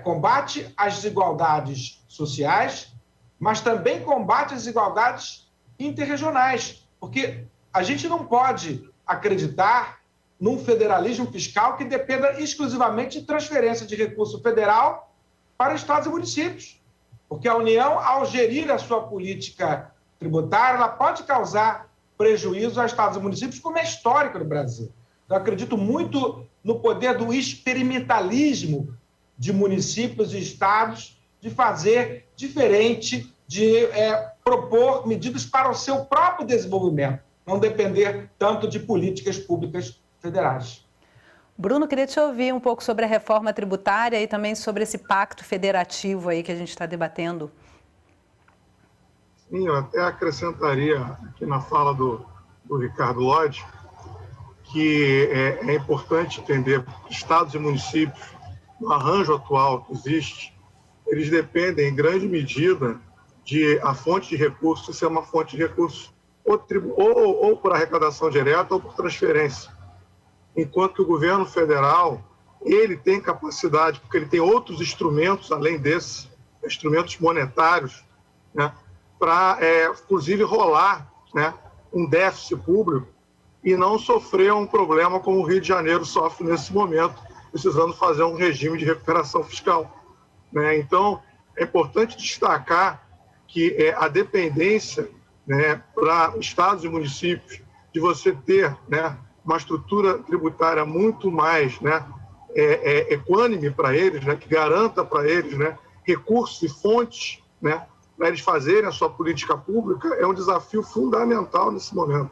F: Combate às desigualdades sociais, mas também combate às desigualdades interregionais, porque a gente não pode acreditar num federalismo fiscal que dependa exclusivamente de transferência de recurso federal para estados e municípios, porque a União, ao gerir a sua política tributária, ela pode causar prejuízo a estados e municípios, como é histórico no Brasil. Eu acredito muito no poder do experimentalismo de municípios e estados de fazer diferente, de propor medidas para o seu próprio desenvolvimento, não depender tanto de políticas públicas federais.
A: Bruno, queria te ouvir um pouco sobre a reforma tributária e também sobre esse pacto federativo aí que a gente está debatendo.
H: Sim, eu até acrescentaria aqui na fala do Ricardo Lodge que é importante entender que estados e municípios, no arranjo atual que existe, eles dependem em grande medida de a fonte de recursos ser uma fonte de recursos ou por arrecadação direta ou por transferência. Enquanto que o governo federal, ele tem capacidade, porque ele tem outros instrumentos, além desses, instrumentos monetários, né, para, inclusive, rolar, né, um déficit público e não sofrer um problema como o Rio de Janeiro sofre nesse momento, precisando fazer um regime de recuperação fiscal. Né? Então, é importante destacar que a dependência, né, para estados e municípios de você ter, né, uma estrutura tributária muito mais, né, equânime para eles, né, que garanta para eles, né, recursos e fontes, né, para eles fazerem a sua política pública, é um desafio fundamental nesse momento.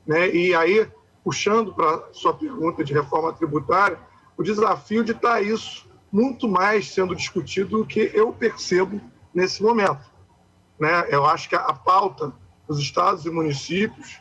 H: Né? E aí, puxando para a sua pergunta de reforma tributária, o desafio de estar isso muito mais sendo discutido do que eu percebo nesse momento. Né? Eu acho que a pauta dos estados e municípios,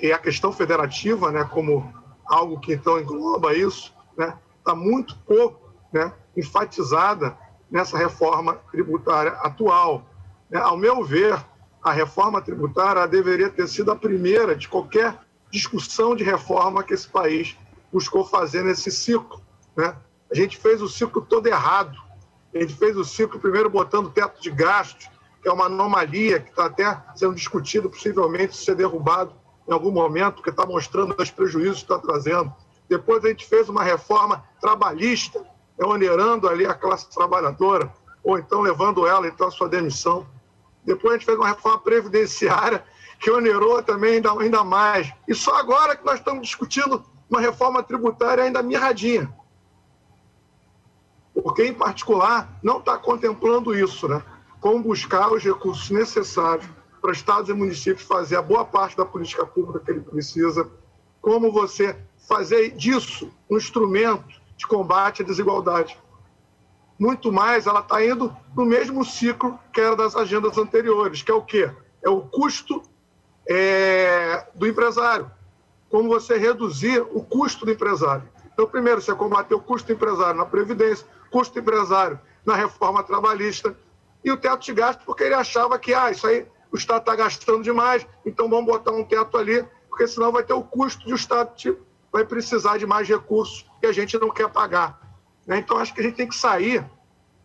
H: e a questão federativa, né, como algo que então engloba isso, né, está muito pouco, né, enfatizada nessa reforma tributária atual. Né? Ao meu ver, a reforma tributária deveria ter sido a primeira de qualquer discussão de reforma que esse país buscou fazer nesse ciclo. Né? A gente fez o ciclo todo errado. A gente fez o ciclo primeiro botando teto de gastos, que é uma anomalia que está até sendo discutido, possivelmente ser derrubado em algum momento, porque está mostrando os prejuízos que está trazendo. Depois a gente fez uma reforma trabalhista, onerando ali a classe trabalhadora, ou então levando ela então à sua demissão. Depois a gente fez uma reforma previdenciária, que onerou também ainda mais. E só agora que nós estamos discutindo uma reforma tributária ainda mirradinha. Porque, em particular, não está contemplando isso, né? Como buscar os recursos necessários para estados e municípios fazer a boa parte da política pública que ele precisa, como você fazer disso um instrumento de combate à desigualdade. Muito mais, ela está indo no mesmo ciclo que era das agendas anteriores, que é o quê? É o custo do empresário. Como você reduzir o custo do empresário. Então, primeiro, você combater o custo do empresário na Previdência, custo do empresário na reforma trabalhista, e o teto de gasto, porque ele achava que isso aí o Estado está gastando demais, então vamos botar um teto ali, porque senão vai ter o custo de o Estado vai precisar de mais recursos que a gente não quer pagar. Né? Então, acho que a gente tem que sair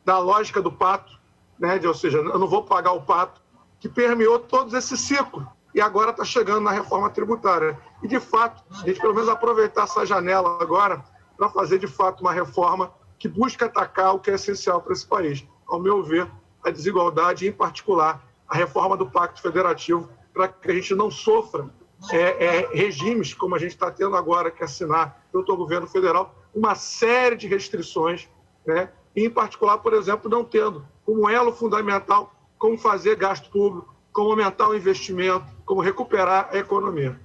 H: da lógica do pato, né? Ou seja, eu não vou pagar o pato, que permeou todos esse ciclo, e agora está chegando na reforma tributária. E, de fato, a gente pelo menos aproveitar essa janela agora para fazer, de fato, uma reforma que busca atacar o que é essencial para esse país. Ao meu ver, a desigualdade, e, em particular, a reforma do Pacto Federativo, para que a gente não sofra regimes, como a gente está tendo agora que assinar pelo governo federal, uma série de restrições, né? E, em particular, por exemplo, não tendo como elo fundamental como fazer gasto público, como aumentar o investimento, como recuperar a economia.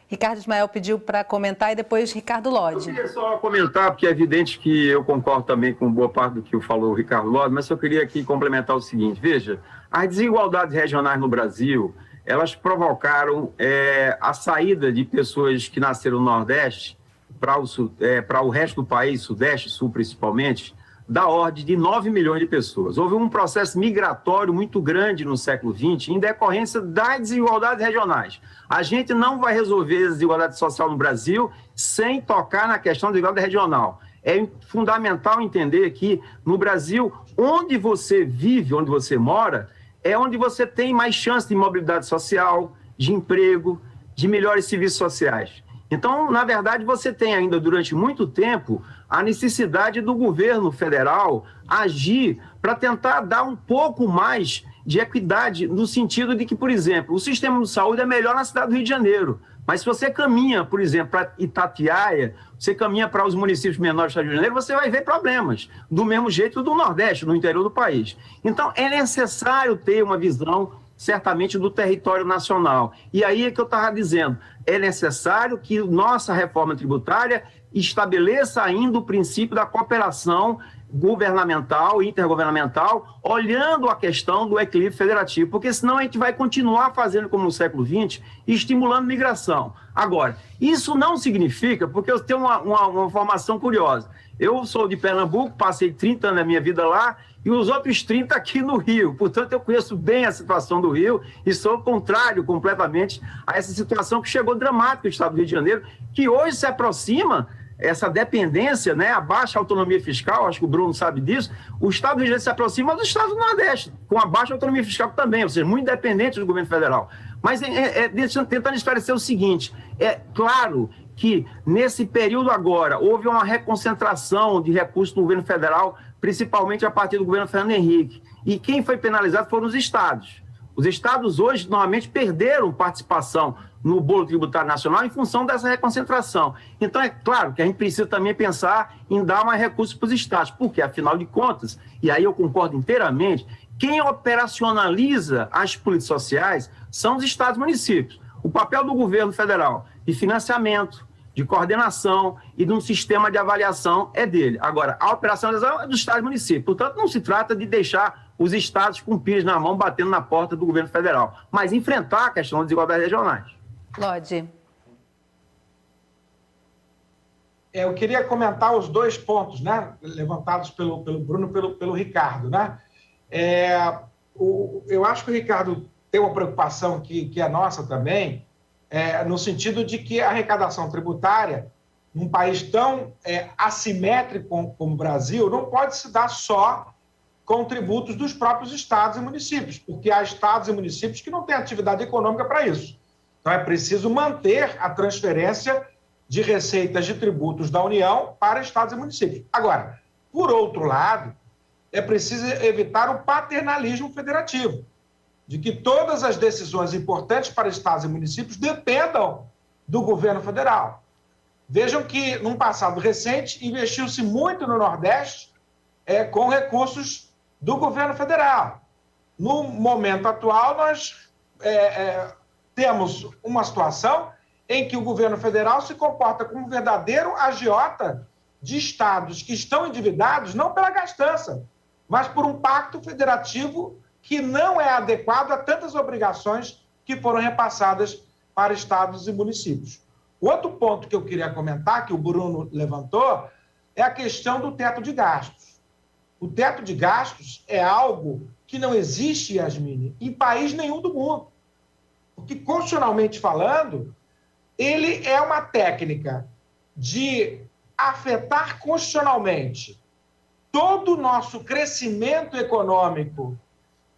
A: Ricardo Ismael pediu para comentar e depois Ricardo Lodge.
G: Eu queria só comentar, porque é evidente que eu concordo também com boa parte do que falou o Ricardo Lodge, mas eu queria aqui complementar o seguinte. Veja, as desigualdades regionais no Brasil, elas provocaram a saída de pessoas que nasceram no Nordeste para o resto do país, Sudeste, Sul principalmente, da ordem de 9 milhões de pessoas. Houve um processo migratório muito grande no século XX em decorrência das desigualdades regionais. A gente não vai resolver a desigualdade social no Brasil sem tocar na questão da desigualdade regional. É fundamental entender que no Brasil, onde você vive, onde você mora, é onde você tem mais chance de mobilidade social, de emprego, de melhores serviços sociais. Então, na verdade, você tem ainda durante muito tempo a necessidade do governo federal agir para tentar dar um pouco mais de equidade no sentido de que, por exemplo, o sistema de saúde é melhor na cidade do Rio de Janeiro. Mas se você caminha, por exemplo, para Itatiaia, você caminha para os municípios menores do estado do Rio de Janeiro, você vai ver problemas, do mesmo jeito do Nordeste, no interior do país. Então, é necessário ter uma visão, certamente, do território nacional. E aí é que eu estava dizendo, é necessário que nossa reforma tributária estabeleça ainda o princípio da cooperação governamental e intergovernamental, olhando a questão do equilíbrio federativo, porque senão a gente vai continuar fazendo como no século XX, estimulando migração. Agora, isso não significa, porque eu tenho uma formação curiosa, eu sou de Pernambuco, passei 30 anos da minha vida lá, e os outros 30 aqui no Rio. Portanto, eu conheço bem a situação do Rio e sou contrário completamente a essa situação que chegou dramática no estado do Rio de Janeiro, que hoje se aproxima, essa dependência, né, a baixa autonomia fiscal, acho que o Bruno sabe disso, o estado do Rio de Janeiro se aproxima do estado do Nordeste, com a baixa autonomia fiscal também, ou seja, muito independente do governo federal. Mas tentando esclarecer o seguinte, é claro que nesse período agora houve uma reconcentração de recursos no governo federal, principalmente a partir do governo Fernando Henrique. E quem foi penalizado foram os estados. Os estados hoje, normalmente, perderam participação no bolo tributário nacional em função dessa reconcentração. Então, é claro que a gente precisa também pensar em dar mais recursos para os estados, porque, afinal de contas, e aí eu concordo inteiramente, quem operacionaliza as políticas sociais são os estados e municípios. O papel do governo federal de financiamento, de coordenação e de um sistema de avaliação é dele. Agora, a operacionalização é do estado e município. Portanto, não se trata de deixar os estados com pires na mão, batendo na porta do governo federal, mas enfrentar a questão das desigualdades regionais.
A: Lodge.
F: Eu queria comentar os dois pontos, né, levantados pelo Bruno e pelo Ricardo. Né? Eu acho que o Ricardo tem uma preocupação que é nossa também, no sentido de que a arrecadação tributária, num país tão assimétrico como o Brasil, não pode se dar só com tributos dos próprios estados e municípios, porque há estados e municípios que não têm atividade econômica para isso. Então, é preciso manter a transferência de receitas de tributos da União para estados e municípios. Agora, por outro lado, é preciso evitar o paternalismo federativo, de que todas as decisões importantes para estados e municípios dependam do governo federal. Vejam que, num passado recente, investiu-se muito no Nordeste com recursos do governo federal. No momento atual, nós temos uma situação em que o governo federal se comporta como um verdadeiro agiota de estados que estão endividados, não pela gastança, mas por um pacto federativo que não é adequado a tantas obrigações que foram repassadas para estados e municípios. O outro ponto que eu queria comentar, que o Bruno levantou, é a questão do teto de gastos. O teto de gastos é algo que não existe, Yasmine, em país nenhum do mundo. Porque, constitucionalmente falando, ele é uma técnica de afetar constitucionalmente todo o nosso crescimento econômico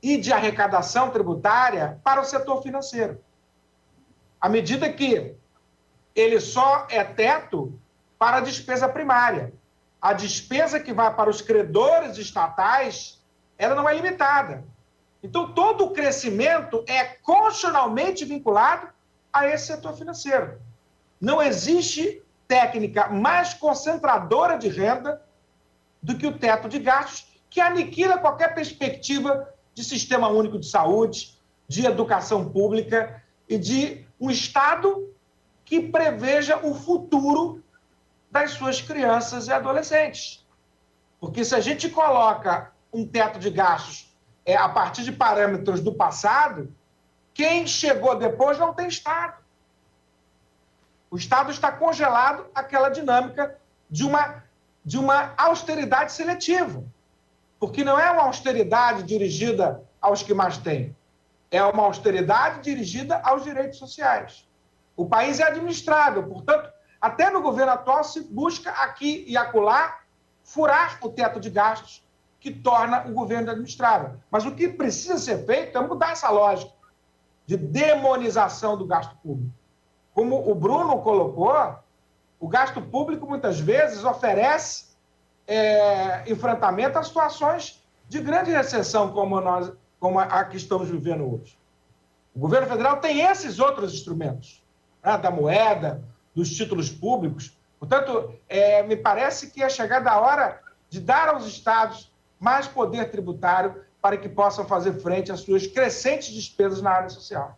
F: e de arrecadação tributária para o setor financeiro. À medida que ele só é teto para a despesa primária. A despesa que vai para os credores estatais, ela não é limitada. Então, todo o crescimento é constitucionalmente vinculado a esse setor financeiro. Não existe técnica mais concentradora de renda do que o teto de gastos, que aniquila qualquer perspectiva de sistema único de saúde, de educação pública e de um Estado que preveja o futuro das suas crianças e adolescentes. Porque se a gente coloca um teto de gastos a partir de parâmetros do passado, quem chegou depois não tem Estado. O Estado está congelado àquela dinâmica de uma austeridade seletiva. Porque não é uma austeridade dirigida aos que mais têm. É uma austeridade dirigida aos direitos sociais. O país é administrável, portanto, até no governo atual se busca aqui e acolá furar o teto de gastos que torna o governo administrável. Mas o que precisa ser feito é mudar essa lógica de demonização do gasto público. Como o Bruno colocou, o gasto público muitas vezes oferece enfrentamento a situações de grande recessão como a que estamos vivendo hoje. O governo federal tem esses outros instrumentos, né, da moeda, dos títulos públicos. Portanto, me parece que é chegada a hora de dar aos estados mais poder tributário para que possam fazer frente às suas crescentes despesas na área social.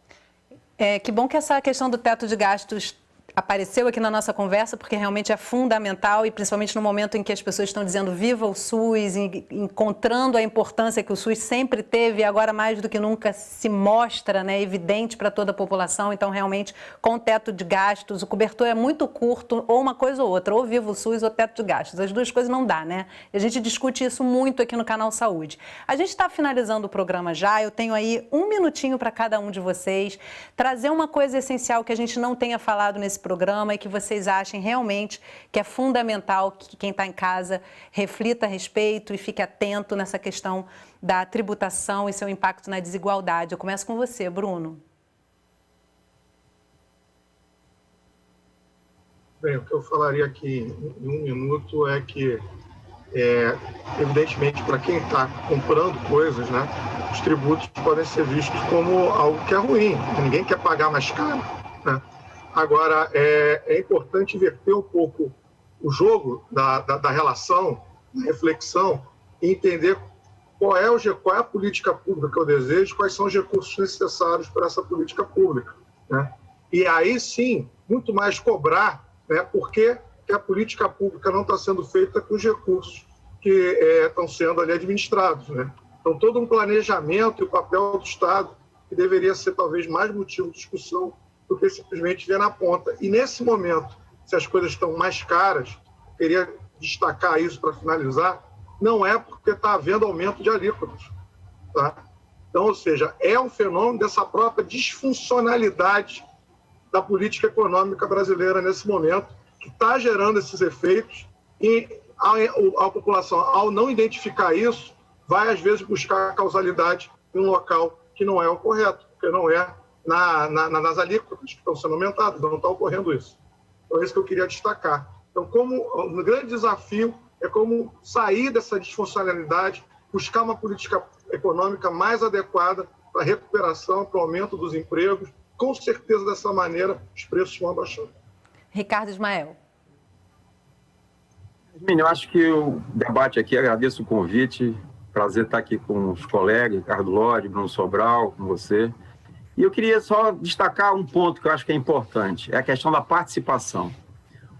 A: Que bom que essa questão do teto de gastos apareceu aqui na nossa conversa, porque realmente é fundamental e principalmente no momento em que as pessoas estão dizendo viva o SUS, encontrando a importância que o SUS sempre teve e agora mais do que nunca se mostra, né, evidente para toda a população. Então, realmente, com o teto de gastos, o cobertor é muito curto, ou uma coisa ou outra, ou viva o SUS ou teto de gastos. As duas coisas não dá, né? E a gente discute isso muito aqui no Canal Saúde. A gente está finalizando o programa já, eu tenho aí 1 minutinho para cada um de vocês, trazer uma coisa essencial que a gente não tenha falado nesse programa e que vocês achem realmente que é fundamental que quem está em casa reflita a respeito e fique atento nessa questão da tributação e seu impacto na desigualdade. Eu começo com você, Bruno.
H: Bem, o que eu falaria aqui em 1 minuto é que, evidentemente, para quem está comprando coisas, né, os tributos podem ser vistos como algo que é ruim, ninguém quer pagar mais caro, né? Agora, é importante inverter um pouco o jogo da relação, da reflexão, e entender qual é a política pública que eu desejo, quais são os recursos necessários para essa política pública, né? E aí sim, muito mais cobrar, né, por que a política pública não está sendo feita com os recursos que estão sendo ali administrados, né? Então, todo um planejamento e o papel do Estado, que deveria ser talvez mais motivo de discussão do que simplesmente ver na ponta. E nesse momento, se as coisas estão mais caras, queria destacar isso para finalizar, não é porque está havendo aumento de alíquotas, tá? Então, ou seja, é um fenômeno dessa própria disfuncionalidade da política econômica brasileira nesse momento, que está gerando esses efeitos, e a população, ao não identificar isso, vai às vezes buscar a causalidade em um local que não é o correto, porque não é nas alíquotas que estão sendo aumentadas, não está ocorrendo isso. Então, é isso que eu queria destacar. Então, o grande desafio é como sair dessa disfuncionalidade, buscar uma política econômica mais adequada para a recuperação, para o aumento dos empregos. Com certeza, dessa maneira, os preços vão abaixando.
A: Ricardo Ismael.
G: Eu acho que o debate aqui, agradeço o convite, prazer estar aqui com os colegas, Ricardo Lodge, Bruno Sobral, com você. E eu queria só destacar um ponto que eu acho que é importante, é a questão da participação.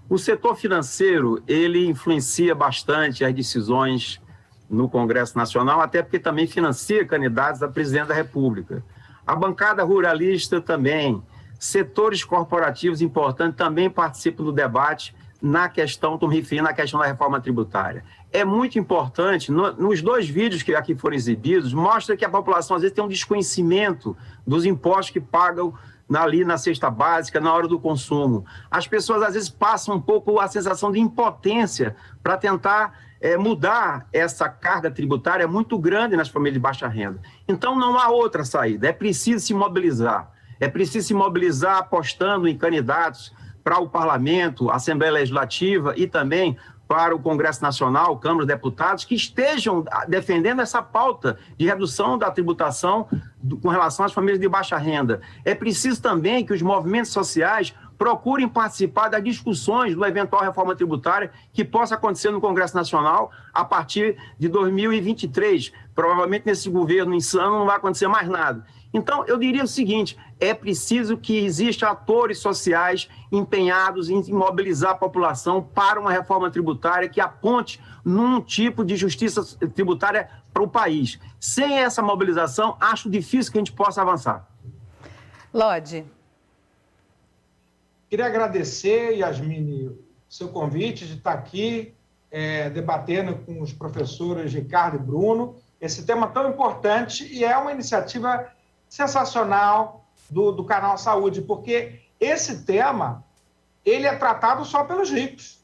G: O setor financeiro, ele influencia bastante as decisões no Congresso Nacional, até porque também financia candidatos a presidente da República. A bancada ruralista também, setores corporativos importantes também participam do debate na questão, estou me referindo à questão da reforma tributária. É muito importante, nos 2 vídeos que aqui foram exibidos, mostra que a população às vezes tem um desconhecimento dos impostos que pagam ali na cesta básica, na hora do consumo. As pessoas às vezes passam um pouco a sensação de impotência para tentar mudar essa carga tributária muito grande nas famílias de baixa renda. Então não há outra saída, é preciso se mobilizar. É preciso se mobilizar apostando em candidatos para o Parlamento, Assembleia Legislativa e também para o Congresso Nacional, Câmara dos Deputados, que estejam defendendo essa pauta de redução da tributação com relação às famílias de baixa renda. É preciso também que os movimentos sociais procurem participar das discussões do eventual reforma tributária que possa acontecer no Congresso Nacional a partir de 2023. Provavelmente nesse governo insano não vai acontecer mais nada. Então, eu diria o seguinte, é preciso que existam atores sociais empenhados em mobilizar a população para uma reforma tributária que aponte num tipo de justiça tributária para o país. Sem essa mobilização, acho difícil que a gente possa avançar.
A: Lodi.
F: Queria agradecer, Yasmine, seu convite de estar aqui debatendo com os professores Ricardo e Bruno esse tema tão importante, e é uma iniciativa sensacional do Canal Saúde, porque esse tema ele é tratado só pelos ricos.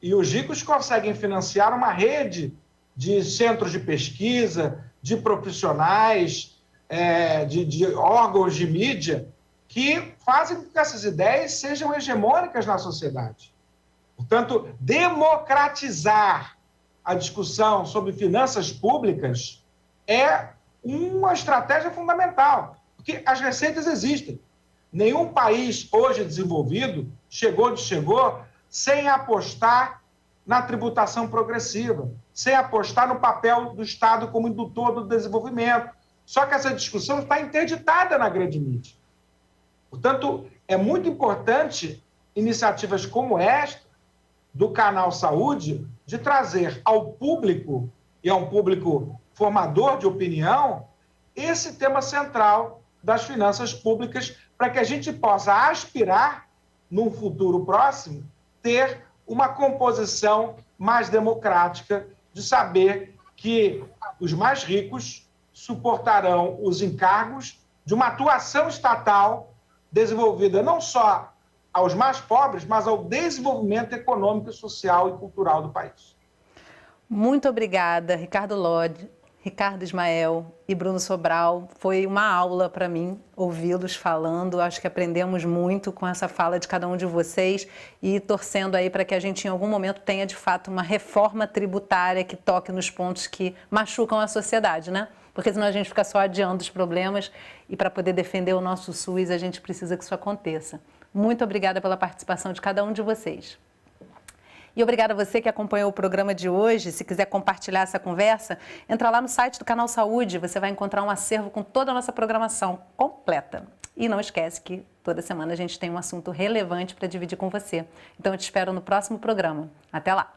F: E os ricos conseguem financiar uma rede de centros de pesquisa, de profissionais, de órgãos de mídia, que fazem com que essas ideias sejam hegemônicas na sociedade. Portanto, democratizar a discussão sobre finanças públicas é uma estratégia fundamental, porque as receitas existem. Nenhum país hoje desenvolvido chegou onde chegou sem apostar na tributação progressiva, sem apostar no papel do Estado como indutor do desenvolvimento. Só que essa discussão está interditada na grande mídia. Portanto, é muito importante iniciativas como esta, do Canal Saúde, de trazer ao público, e a um público formador de opinião, esse tema central das finanças públicas, para que a gente possa aspirar, num futuro próximo, ter uma composição mais democrática, de saber que os mais ricos suportarão os encargos de uma atuação estatal desenvolvida não só aos mais pobres, mas ao desenvolvimento econômico, social e cultural do país.
A: Muito obrigada, Ricardo Lodi, Ricardo Ismael e Bruno Sobral. Foi uma aula para mim ouvi-los falando. Acho que aprendemos muito com essa fala de cada um de vocês e torcendo aí para que a gente em algum momento tenha de fato uma reforma tributária que toque nos pontos que machucam a sociedade, né? Porque senão a gente fica só adiando os problemas e para poder defender o nosso SUS a gente precisa que isso aconteça. Muito obrigada pela participação de cada um de vocês. E obrigada a você que acompanhou o programa de hoje. Se quiser compartilhar essa conversa, entra lá no site do Canal Saúde. Você vai encontrar um acervo com toda a nossa programação completa. E não esquece que toda semana a gente tem um assunto relevante para dividir com você. Então eu te espero no próximo programa. Até lá!